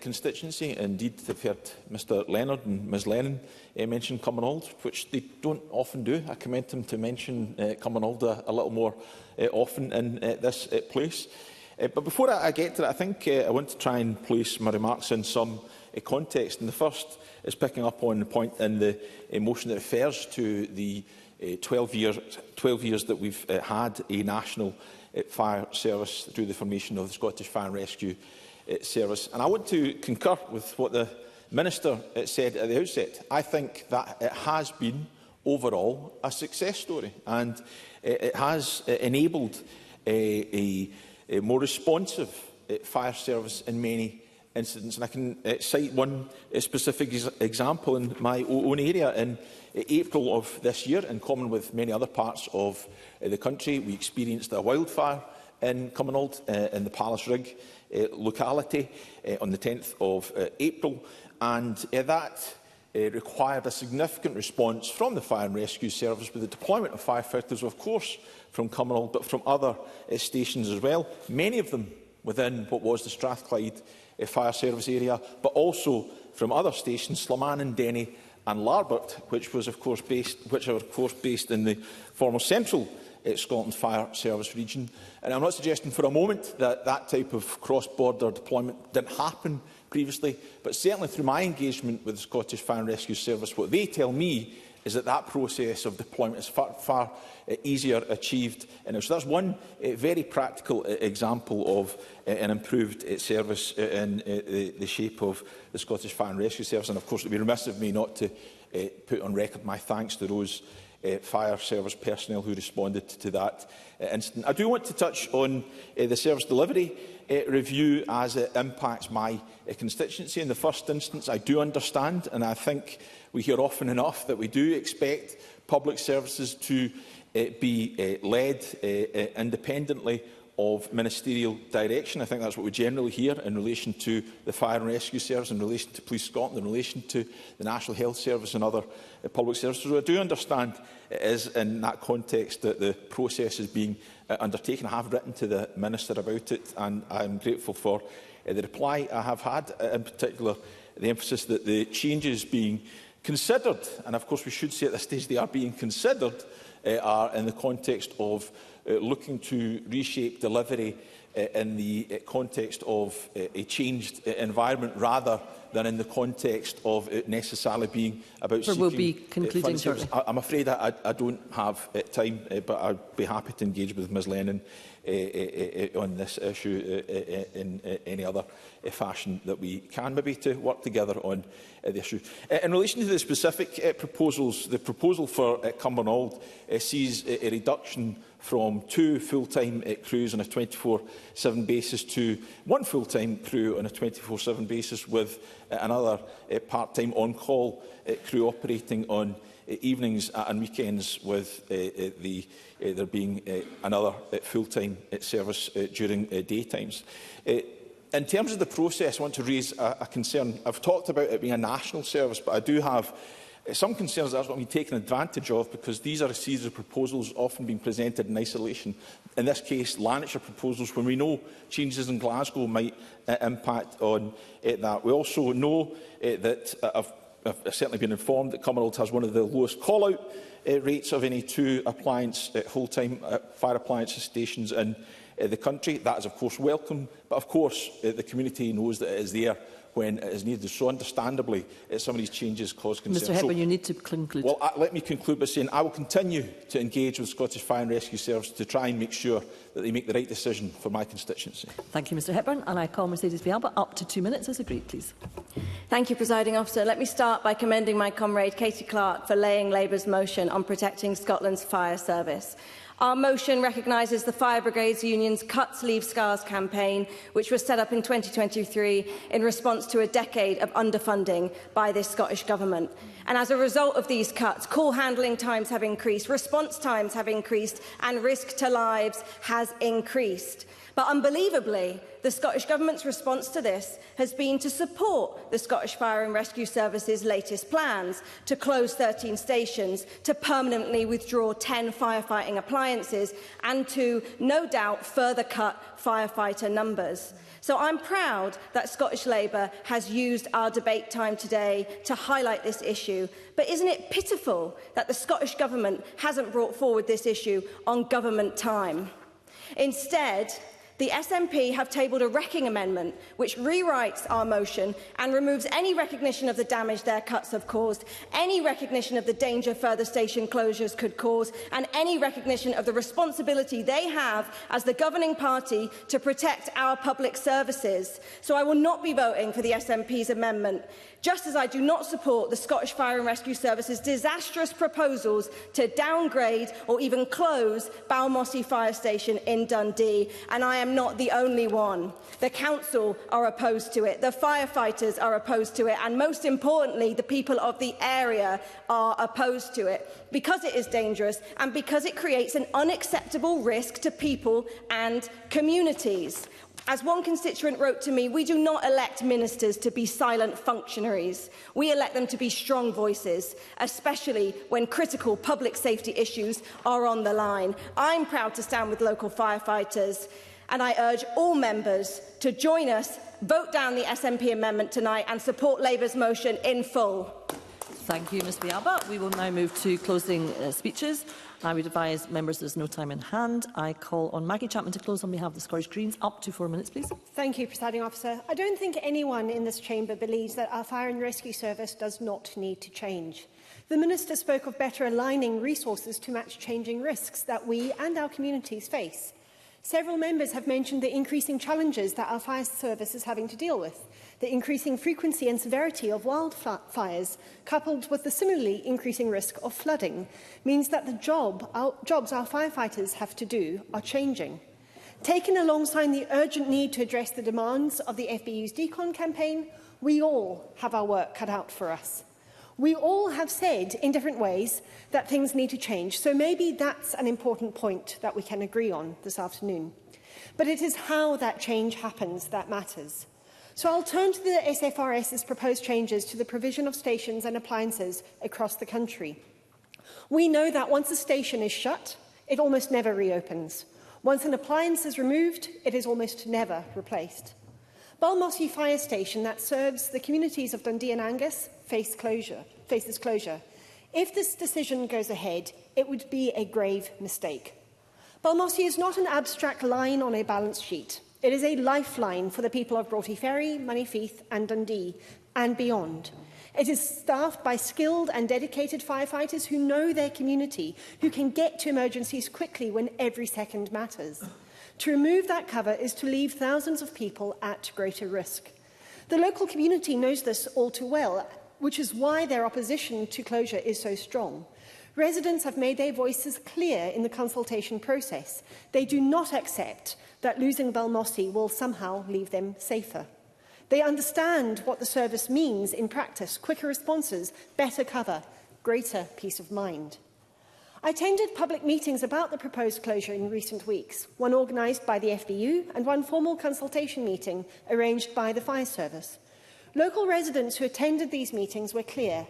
constituency. Indeed, I've heard Mr Leonard and Ms Lennon mention Cumbernauld, which they don't often do. I commend them to mention Cumbernauld a little more often in this place. But before I get to that, I think I want to try and place my remarks in some context. And the first is picking up on the point in the motion that refers to the 12 years that we've had a national fire service through the formation of the Scottish Fire and Rescue Service. And I want to concur with what the Minister said at the outset. I think that it has been, overall, a success story, and it has enabled a more responsive fire service in many incidents. And I can cite one specific example in my own area. In April of this year, in common with many other parts of the country, we experienced a wildfire in Cumbernauld, in the Palace Rig locality, on the 10th of April. And that required a significant response from the Fire and Rescue Service, with the deployment of firefighters, of course, from Cumbernauld, but from other stations as well, many of them within what was the Strathclyde Fire Service area, but also from other stations, Slamane, Denny and Larbert, which are of course based in the former central Scotland Fire Service region. And I'm not suggesting for a moment that that type of cross-border deployment didn't happen previously, but certainly through my engagement with the Scottish Fire and Rescue Service, what they tell me is that that process of deployment is far easier achieved. So that's one very practical example of an improved service in the shape of the Scottish Fire and Rescue Service. And of course, it would be remiss of me not to put on record my thanks to those fire service personnel who responded to that incident. I do want to touch on the service delivery review as it impacts my constituency. In the first instance, I do understand, and I think we hear often enough, that we do expect public services to be led independently of ministerial direction. I think that's what we generally hear in relation to the Fire and Rescue Service, in relation to Police Scotland, in relation to the National Health Service and other public services. So I do understand it is in that context that the process is being undertaken. I have written to the Minister about it, and I am grateful for the reply I have had, in particular the emphasis that the changes being considered, and of course we should say at this stage they are being considered, are in the context of looking to reshape delivery in the context of a changed environment, rather than in the context of it necessarily being about seeking will be concluding shortly. I'm afraid I don't have time, but I'd be happy to engage with Ms Lennon on this issue in any other fashion that we can, maybe to work together on the issue. In relation to the specific proposals, the proposal for Cumbernauld sees a reduction from 2 full-time crews on a 24/7 basis to 1 full-time crew on a 24/7 basis, with another part-time on-call crew operating on evenings and weekends, with there being another full-time service during daytimes. In terms of the process, I want to raise a concern. I've talked about it being a national service, but I do have some concerns that that's not being taken advantage of, because these are a series of proposals often being presented in isolation. In this case, Lanarkshire proposals, when we know changes in Glasgow might impact on that. We also know that I've certainly been informed that Cumbernauld has one of the lowest call-out rates of any 2 full-time fire appliance stations in the country. That is, of course, welcome, but of course the community knows that it is there when it is needed. So understandably, some of these changes cause concern. Mr Hepburn, you need to conclude. Well, let me conclude by saying I will continue to engage with the Scottish Fire and Rescue Service to try and make sure that they make the right decision for my constituency. Thank you, Mr Hepburn. And I call Mercedes Villalba up to 2 minutes as agreed, please. Thank you, Presiding Officer. Let me start by commending my comrade Katie Clark for laying Labour's motion on protecting Scotland's fire service. Our motion recognises the Fire Brigades Union's Cuts Leave Scars campaign, which was set up in 2023 in response to a decade of underfunding by this Scottish Government. And as a result of these cuts, call handling times have increased, response times have increased, and risk to lives has increased. But unbelievably, the Scottish Government's response to this has been to support the Scottish Fire and Rescue Service's latest plans to close 13 stations, to permanently withdraw 10 firefighting appliances, and to, no doubt, further cut firefighter numbers. So I'm proud that Scottish Labour has used our debate time today to highlight this issue. But isn't it pitiful that the Scottish Government hasn't brought forward this issue on government time? Instead, The SNP have tabled a wrecking amendment which rewrites our motion and removes any recognition of the damage their cuts have caused, any recognition of the danger further station closures could cause, and any recognition of the responsibility they have as the governing party to protect our public services. So I will not be voting for the SNP's amendment, just as I do not support the Scottish Fire and Rescue Service's disastrous proposals to downgrade or even close Balmossy Fire Station in Dundee. And I am not the only one. The Council are opposed to it, the firefighters are opposed to it, and most importantly, the people of the area are opposed to it, because it is dangerous and because it creates an unacceptable risk to people and communities. As one constituent wrote to me, we do not elect ministers to be silent functionaries. We elect them to be strong voices, especially when critical public safety issues are on the line. I'm proud to stand with local firefighters, and I urge all members to join us, vote down the SNP amendment tonight and support Labour's motion in full. Thank you, Ms Bialba. We will now move to closing speeches. I would advise members there's no time in hand. I call on Maggie Chapman to close on behalf of the Scottish Greens. Up to 4 minutes, please. Thank you, Presiding Officer. I don't think anyone in this chamber believes that our fire and rescue service does not need to change. The Minister spoke of better aligning resources to match changing risks that we and our communities face. Several members have mentioned the increasing challenges that our fire service is having to deal with. The increasing frequency and severity of wildfires, coupled with the similarly increasing risk of flooding, means that the jobs our firefighters have to do are changing. Taken alongside the urgent need to address the demands of the FBU's decon campaign, we all have our work cut out for us. We all have said in different ways that things need to change, so maybe that's an important point that we can agree on this afternoon. But it is how that change happens that matters. So I'll turn to the SFRS's proposed changes to the provision of stations and appliances across the country. We know that once a station is shut, it almost never reopens. Once an appliance is removed, it is almost never replaced. Balmossy Fire Station, that serves the communities of Dundee and Angus, faces closure. If this decision goes ahead, it would be a grave mistake. Balmossy is not an abstract line on a balance sheet. It is a lifeline for the people of Broughty Ferry, Moneyfeith and Dundee and beyond. It is staffed by skilled and dedicated firefighters who know their community, who can get to emergencies quickly when every second matters. To remove that cover is to leave thousands of people at greater risk. The local community knows this all too well, which is why their opposition to closure is so strong. Residents have made their voices clear in the consultation process. They do not accept that losing Balmossy will somehow leave them safer. They understand what the service means in practice: quicker responses, better cover, greater peace of mind. I attended public meetings about the proposed closure in recent weeks, one organised by the FBU and one formal consultation meeting arranged by the fire service. Local residents who attended these meetings were clear.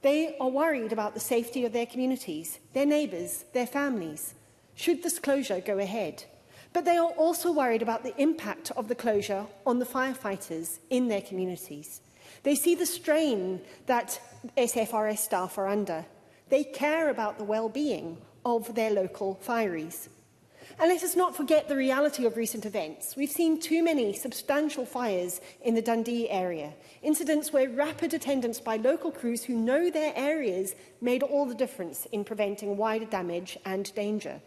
They are worried about the safety of their communities, their neighbours, their families, should this closure go ahead. But they are also worried about the impact of the closure on the firefighters in their communities. They see the strain that SFRS staff are under. They care about the well-being of their local fireys. And let us not forget the reality of recent events. We've seen too many substantial fires in the Dundee area, incidents where rapid attendance by local crews who know their areas made all the difference in preventing wider damage and danger.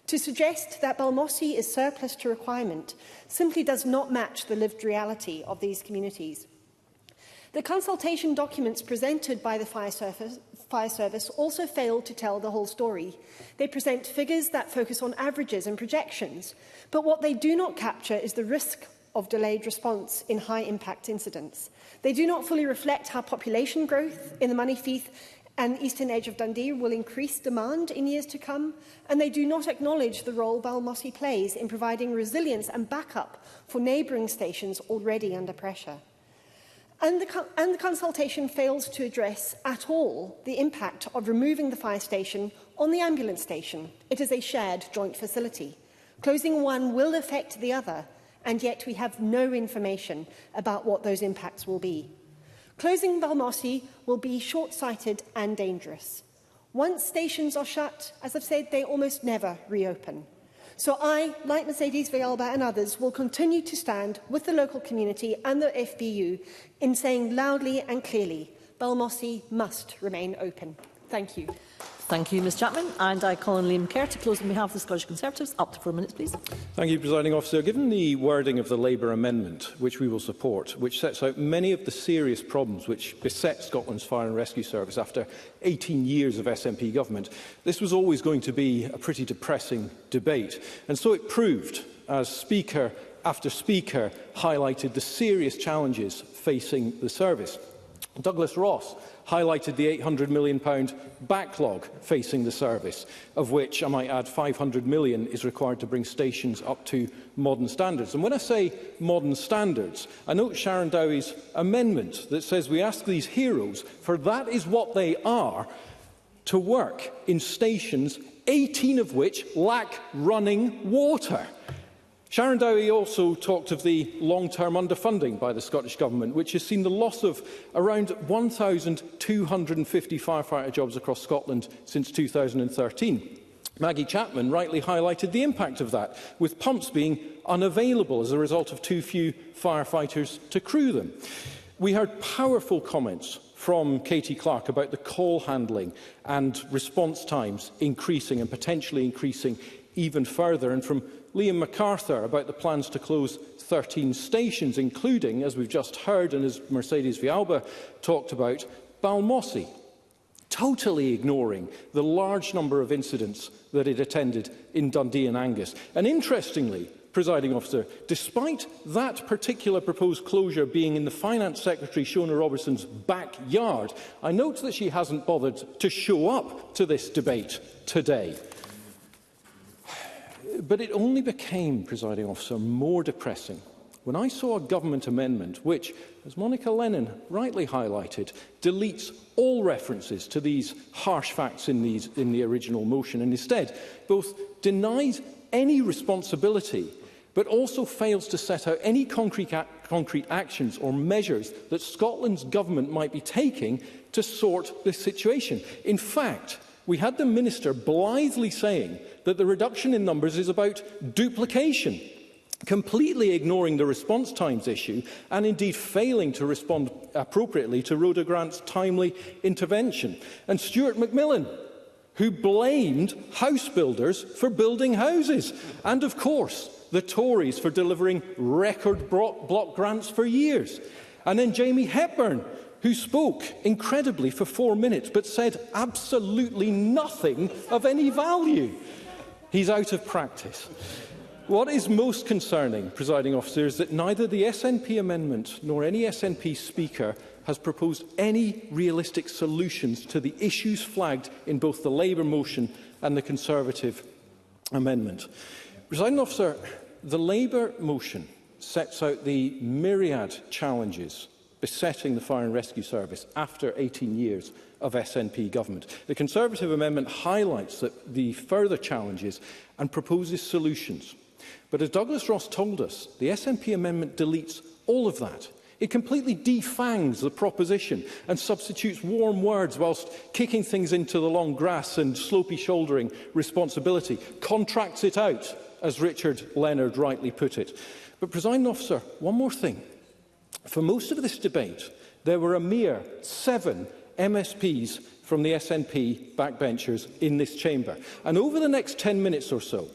To suggest that Balmossy is surplus to requirement simply does not match the lived reality of these communities. The consultation documents presented by the Fire Service also failed to tell the whole story. They present figures that focus on averages and projections, but what they do not capture is the risk of delayed response in high-impact incidents. They do not fully reflect how population growth in the Moneyfeith and eastern edge of Dundee will increase demand in years to come, and they do not acknowledge the role Balmossy plays in providing resilience and backup for neighbouring stations already under pressure. And the consultation fails to address at all the impact of removing the fire station on the ambulance station. It is a shared joint facility. Closing one will affect the other, and yet we have no information about what those impacts will be. Closing Balmossy will be short-sighted and dangerous. Once stations are shut, as I've said, they almost never reopen. So I, like Mercedes Villalba and others, will continue to stand with the local community and the FBU in saying loudly and clearly, Balmossy must remain open. Thank you. Thank you, Ms Chapman. And I call on Liam Kerr to close on behalf of the Scottish Conservatives. Up to 4 minutes, please. Thank you, Presiding Officer. Given the wording of the Labour amendment, which we will support, which sets out many of the serious problems which beset Scotland's Fire and Rescue Service after 18 years of SNP government, this was always going to be a pretty depressing debate. And so it proved, as Speaker after Speaker highlighted the serious challenges facing the service. Douglas Ross highlighted the £800 million backlog facing the service, of which, I might add, £500 million is required to bring stations up to modern standards. And when I say modern standards, I note Sharon Dowie's amendment that says we ask these heroes, for that is what they are, to work in stations, 18 of which lack running water. Sharon Dowie also talked of the long-term underfunding by the Scottish Government, which has seen the loss of around 1,250 firefighter jobs across Scotland since 2013. Maggie Chapman rightly highlighted the impact of that, with pumps being unavailable as a result of too few firefighters to crew them. We heard powerful comments from Katie Clark about the call handling and response times increasing and potentially increasing even further, and from Liam MacArthur about the plans to close 13 stations, including, as we've just heard and as Mercedes Villalba talked about, Balmossy, totally ignoring the large number of incidents that it attended in Dundee and Angus. And interestingly, Presiding Officer, despite that particular proposed closure being in the Finance Secretary Shona Robertson's backyard, I note that she hasn't bothered to show up to this debate today. But it only became, Presiding Officer, more depressing when I saw a government amendment which, as Monica Lennon rightly highlighted, deletes all references to these harsh facts in the original motion and instead both denies any responsibility but also fails to set out any concrete actions or measures that Scotland's government might be taking to sort this situation. In fact, we had the Minister blithely saying that the reduction in numbers is about duplication, completely ignoring the response times issue and indeed failing to respond appropriately to Rhoda Grant's timely intervention. And Stuart McMillan, who blamed house builders for building houses, and of course the Tories for delivering record block grants for years. And then Jamie Hepburn, who spoke incredibly for 4 minutes but said absolutely nothing of any value. He's out of practice. What is most concerning, Presiding Officer, is that neither the SNP amendment nor any SNP speaker has proposed any realistic solutions to the issues flagged in both the Labour motion and the Conservative amendment. Presiding Officer, the Labour motion sets out the myriad challenges besetting the Fire and Rescue Service after 18 years of SNP government. The Conservative amendment highlights the further challenges and proposes solutions. But as Douglas Ross told us, the SNP amendment deletes all of that. It completely defangs the proposition and substitutes warm words whilst kicking things into the long grass and slopey shouldering responsibility, contracts it out, as Richard Leonard rightly put it. But, Presiding Officer, one more thing. For most of this debate, there were a mere 7 MSPs from the SNP backbenchers in this chamber. And over the next 10 minutes or so,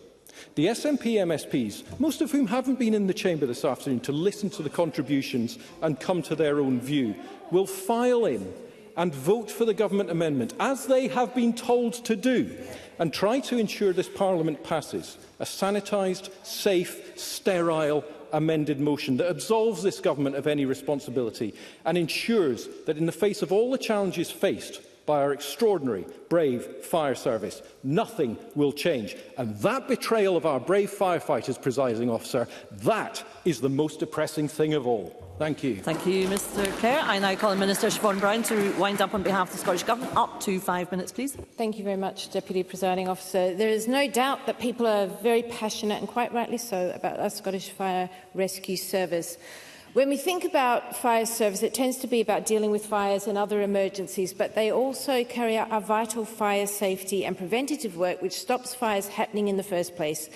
the SNP MSPs, most of whom haven't been in the chamber this afternoon to listen to the contributions and come to their own view, will file in and vote for the government amendment, as they have been told to do, and try to ensure this Parliament passes a sanitised, safe, sterile amended motion that absolves this government of any responsibility and ensures that in the face of all the challenges faced by our extraordinary, brave fire service, nothing will change. And that betrayal of our brave firefighters, Presiding Officer, that is the most depressing thing of all. Thank you. Thank you, Mr Kerr. I now call on Minister Siobhan Brown to wind up on behalf of the Scottish Government. Up to 5 minutes, please. Thank you very much, Deputy Presiding Officer. There is no doubt that people are very passionate, and quite rightly so, about our Scottish Fire Rescue Service. When we think about fire service, it tends to be about dealing with fires and other emergencies, but they also carry out our vital fire safety and preventative work, which stops fires happening in the first place.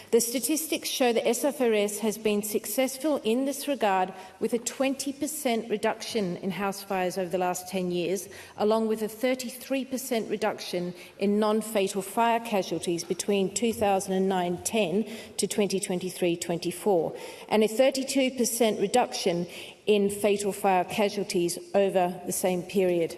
The statistics show that SFRS has been successful in this regard, with a 20% reduction in house fires over the last 10 years, along with a 33% reduction in non-fatal fire casualties between 2009-10 to 2023-24, and a 32% reduction in fatal fire casualties over the same period.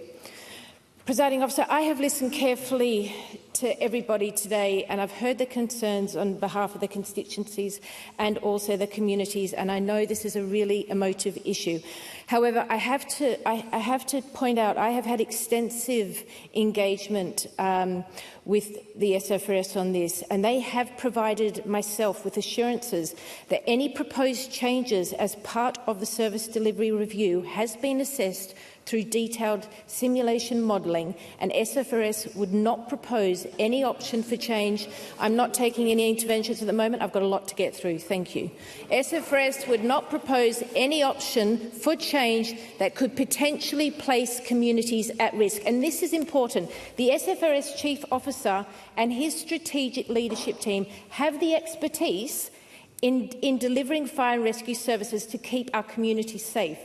Presiding Officer, I have listened carefully to everybody today, and I've heard the concerns on behalf of the constituencies and also the communities, and I know this is a really emotive issue. However, I have to point out I have had extensive engagement with the SFRS on this, and they have provided myself with assurances that any proposed changes as part of the service delivery review has been assessed through detailed simulation modelling, and SFRS would not propose any option for change. I'm not taking any interventions at the moment. I've got a lot to get through. Thank you. SFRS would not propose any option for change that could potentially place communities at risk. And this is important. The SFRS Chief Officer and his strategic leadership team have the expertise in delivering fire and rescue services to keep our communities safe.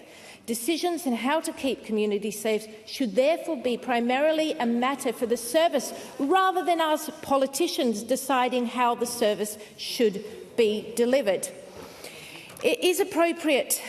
Decisions on how to keep communities safe should therefore be primarily a matter for the service, rather than us politicians deciding how the service should be delivered. It is appropriate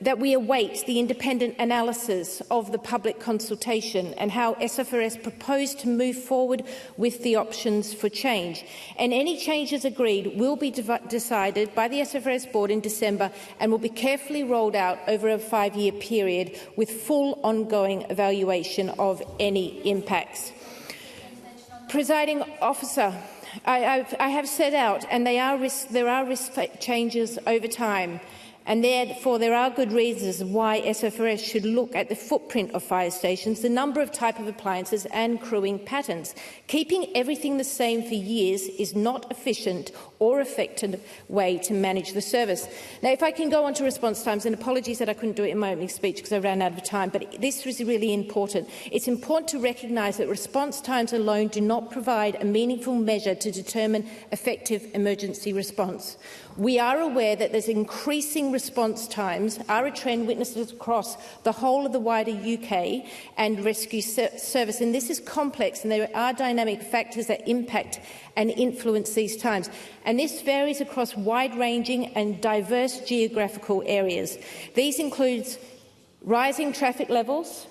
that we await the independent analysis of the public consultation and how SFRS proposed to move forward with the options for change. And any changes agreed will be decided by the SFRS board in December and will be carefully rolled out over a 5-year period with full ongoing evaluation of any impacts. Presiding Officer, I have set out, and there are risk changes over time, and therefore there are good reasons why SFRS should look at the footprint of fire stations, the number of type of appliances and crewing patterns. Keeping everything the same for years is not efficient or effective way to manage the service. Now, if I can go on to response times, and apologies that I couldn't do it in my opening speech because I ran out of time, but this is really important. It's important to recognise that response times alone do not provide a meaningful measure to determine effective emergency response. We are aware that there's increasing response times are a trend witnessed across the whole of the wider UK and rescue service, and this is complex, and there are dynamic factors that impact and influence these times. And this varies across wide-ranging and diverse geographical areas. These include rising traffic levels,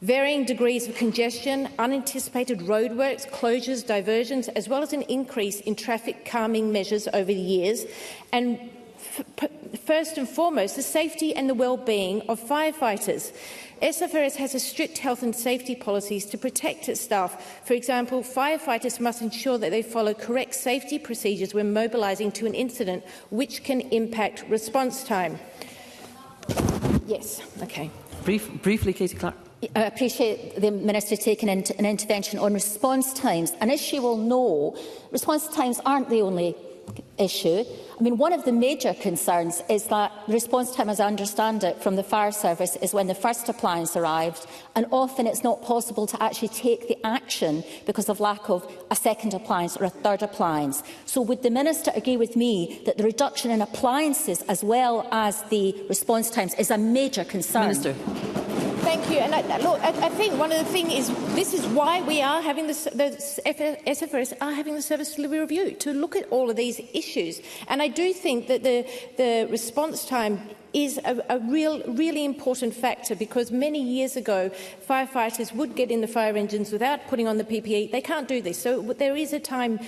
varying degrees of congestion, unanticipated roadworks, closures, diversions, as well as an increase in traffic calming measures over the years, and first and foremost, the safety and the well-being of firefighters. SFRS has a strict health and safety policies to protect its staff. For example, firefighters must ensure that they follow correct safety procedures when mobilising to an incident, which can impact response time. Yes, okay. Briefly, Katie Clark. I appreciate the Minister taking an intervention on response times. And as you will know, response times aren't the only issue. I mean, one of the major concerns is that the response time, as I understand it, from the fire service is when the first appliance arrived, and often it's not possible to actually take the action because of lack of a second appliance or a third appliance. So would the Minister agree with me that the reduction in appliances as well as the response times is a major concern? Minister. Thank you. And I think one of the things is this is why we are having the SFRS are having the service delivery review, to look at all of these issues. And I do think that the response time is a really important factor, because many years ago firefighters would get in the fire engines without putting on the PPE. They can't do this, so there is a time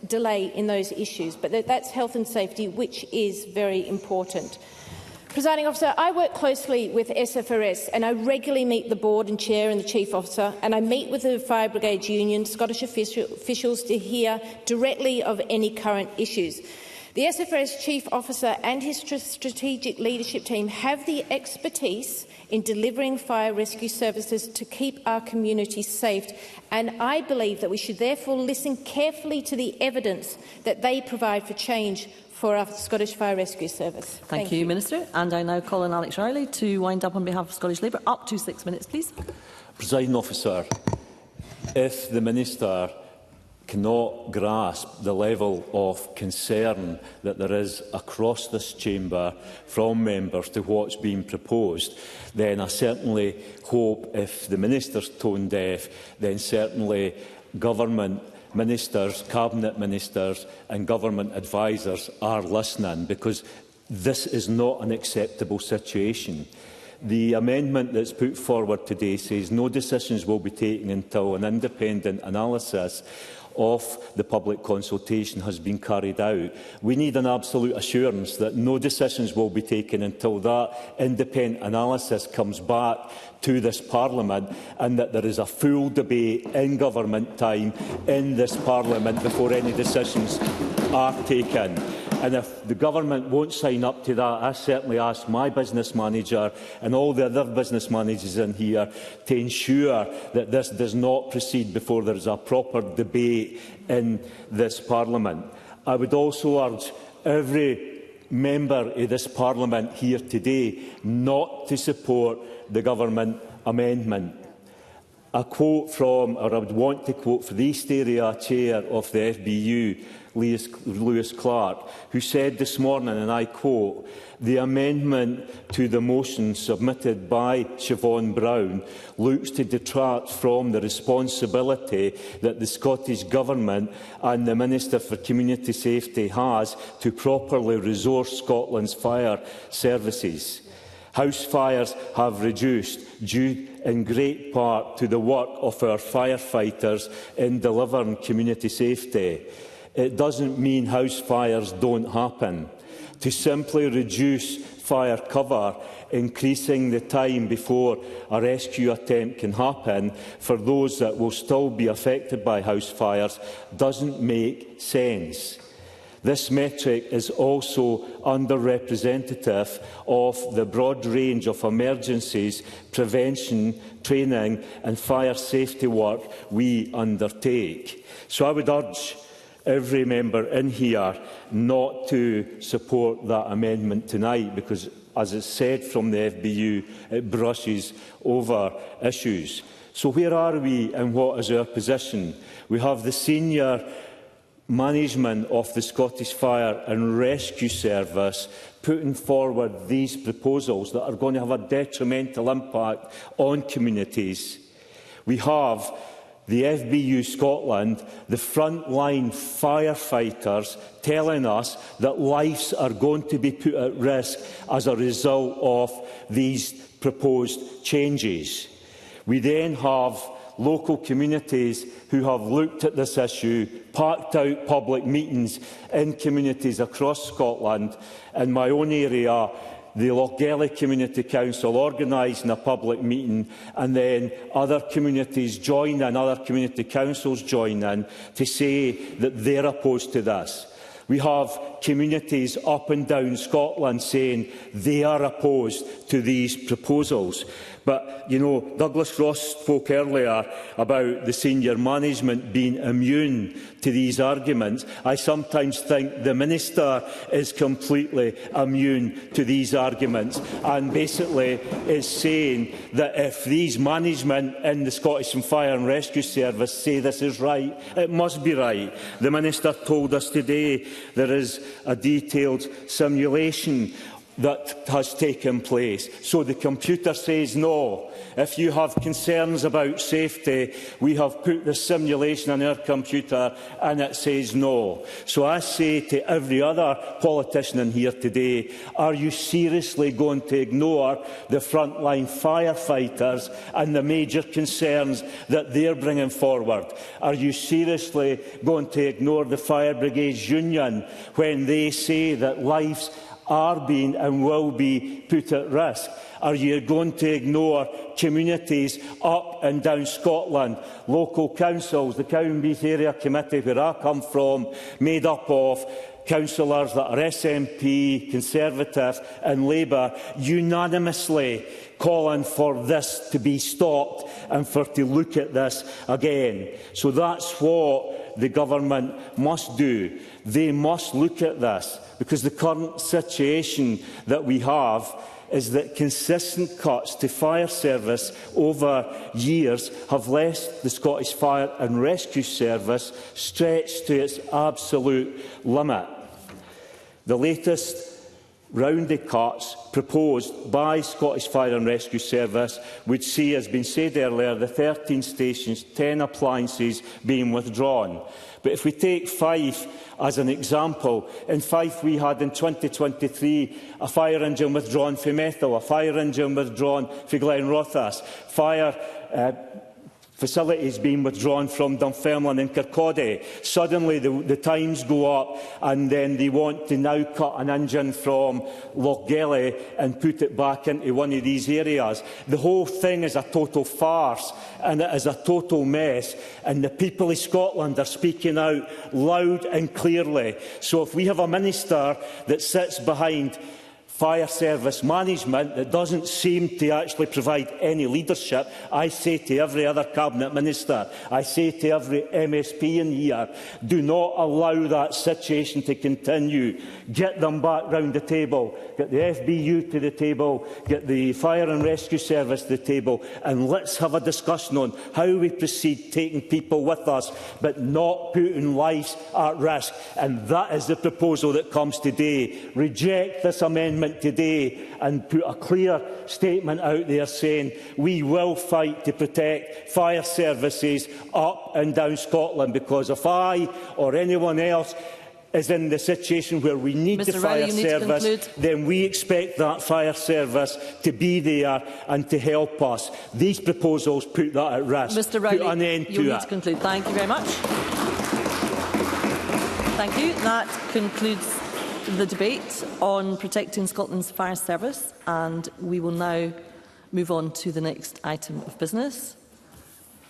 delay in those issues. But that's health and safety, which is very important. Presiding Officer, I work closely with SFRS, and I regularly meet the board and chair and the chief officer, and I meet with the Fire Brigade Union, Scottish officials, to hear directly of any current issues. The SFRS chief officer and his strategic leadership team have the expertise in delivering fire rescue services to keep our communities safe, and I believe that we should therefore listen carefully to the evidence that they provide for change for our Scottish Fire Rescue Service. Thank you, Minister. And I now call on Alex Riley to wind up on behalf of Scottish Labour. Up to 6 minutes, please. Presiding Officer, if the Minister cannot grasp the level of concern that there is across this chamber from members to what's being proposed, then I certainly hope, if the Minister's tone deaf, then certainly government ministers, cabinet ministers and government advisers are listening, because this is not an acceptable situation. The amendment that's put forward today says no decisions will be taken until an independent analysis of the public consultation has been carried out. We need an absolute assurance that no decisions will be taken until that independent analysis comes back to this Parliament, and that there is a full debate in government time in this Parliament before any decisions are taken. And if the government won't sign up to that, I certainly ask my business manager and all the other business managers in here to ensure that this does not proceed before there is a proper debate in this Parliament. I would also urge every member of this Parliament here today not to support the government amendment. A quote from, or I would want to quote, for the East Area Chair of the FBU, Lewis Clark, who said this morning, and I quote, "The amendment to the motion submitted by Siobhan Brown looks to detract from the responsibility that the Scottish Government and the Minister for Community Safety has to properly resource Scotland's fire services. House fires have reduced due in great part to the work of our firefighters in delivering community safety. It doesn't mean house fires don't happen. To simply reduce fire cover, increasing the time before a rescue attempt can happen for those that will still be affected by house fires, doesn't make sense. This metric is also underrepresentative of the broad range of emergencies, prevention, training and fire safety work we undertake." So I would urge every member in here not to support that amendment tonight, because, as is said from the FBU, it brushes over issues. So where are we and what is our position? We have the senior management of the Scottish Fire and Rescue Service putting forward these proposals that are going to have a detrimental impact on communities. We have the FBU Scotland, the frontline firefighters, telling us that lives are going to be put at risk as a result of these proposed changes. We then have local communities who have looked at this issue, packed out public meetings in communities across Scotland. In my own area, the Lochgelly Community Council organising a public meeting, and then other communities join in, other community councils join in to say that they're opposed to this. We have communities up and down Scotland saying they are opposed to these proposals. But, you know, Douglas Ross spoke earlier about the senior management being immune to these arguments. I sometimes think the Minister is completely immune to these arguments, and basically is saying that if these management in the Scottish Fire and Rescue Service say this is right, it must be right. The Minister told us today there is a detailed simulation that has taken place. So the computer says no. If you have concerns about safety, we have put the simulation on our computer and it says no. So I say to every other politician in here today, are you seriously going to ignore the frontline firefighters and the major concerns that they're bringing forward? Are you seriously going to ignore the Fire Brigades Union when they say that lives are being and will be put at risk? Are you going to ignore communities up and down Scotland, local councils, the Cowdenbeath Area Committee, where I come from, made up of councillors that are SNP, Conservative and Labour, unanimously calling for this to be stopped and for to look at this again? So that's what the government must do. They must look at this, because the current situation that we have is that consistent cuts to fire service over years have left the Scottish Fire and Rescue Service stretched to its absolute limit. The latest round of cuts proposed by Scottish Fire and Rescue Service would see, as has been said earlier, the 13 stations, 10 appliances being withdrawn. But if we take Fife as an example, in Fife we had in 2023 a fire engine withdrawn for Methil, a fire engine withdrawn for Glenrothes, fire facilities being withdrawn from Dunfermline and Kirkcaldy. Suddenly the times go up and then they want to now cut an engine from Lochgelly and put it back into one of these areas. The whole thing is a total farce and it is a total mess, and the people of Scotland are speaking out loud and clearly. So if we have a minister that sits behind fire service management that doesn't seem to actually provide any leadership, I say to every other Cabinet Minister, I say to every MSP in here, do not allow that situation to continue. Get them back round the table, get the FBU to the table, get the Fire and Rescue Service to the table, and let's have a discussion on how we proceed taking people with us, but not putting lives at risk. And that is the proposal that comes today. Reject this amendment today and put a clear statement out there saying we will fight to protect fire services up and down Scotland, because if I or anyone else is in the situation where we need the fire service, then we expect that fire service to be there and to help us. These proposals put that at risk. Mr Rowley, put an end to you need it. to conclude. Thank you very much. Thank you. That concludes the debate on protecting Scotland's fire service, and we will now move on to the next item of business.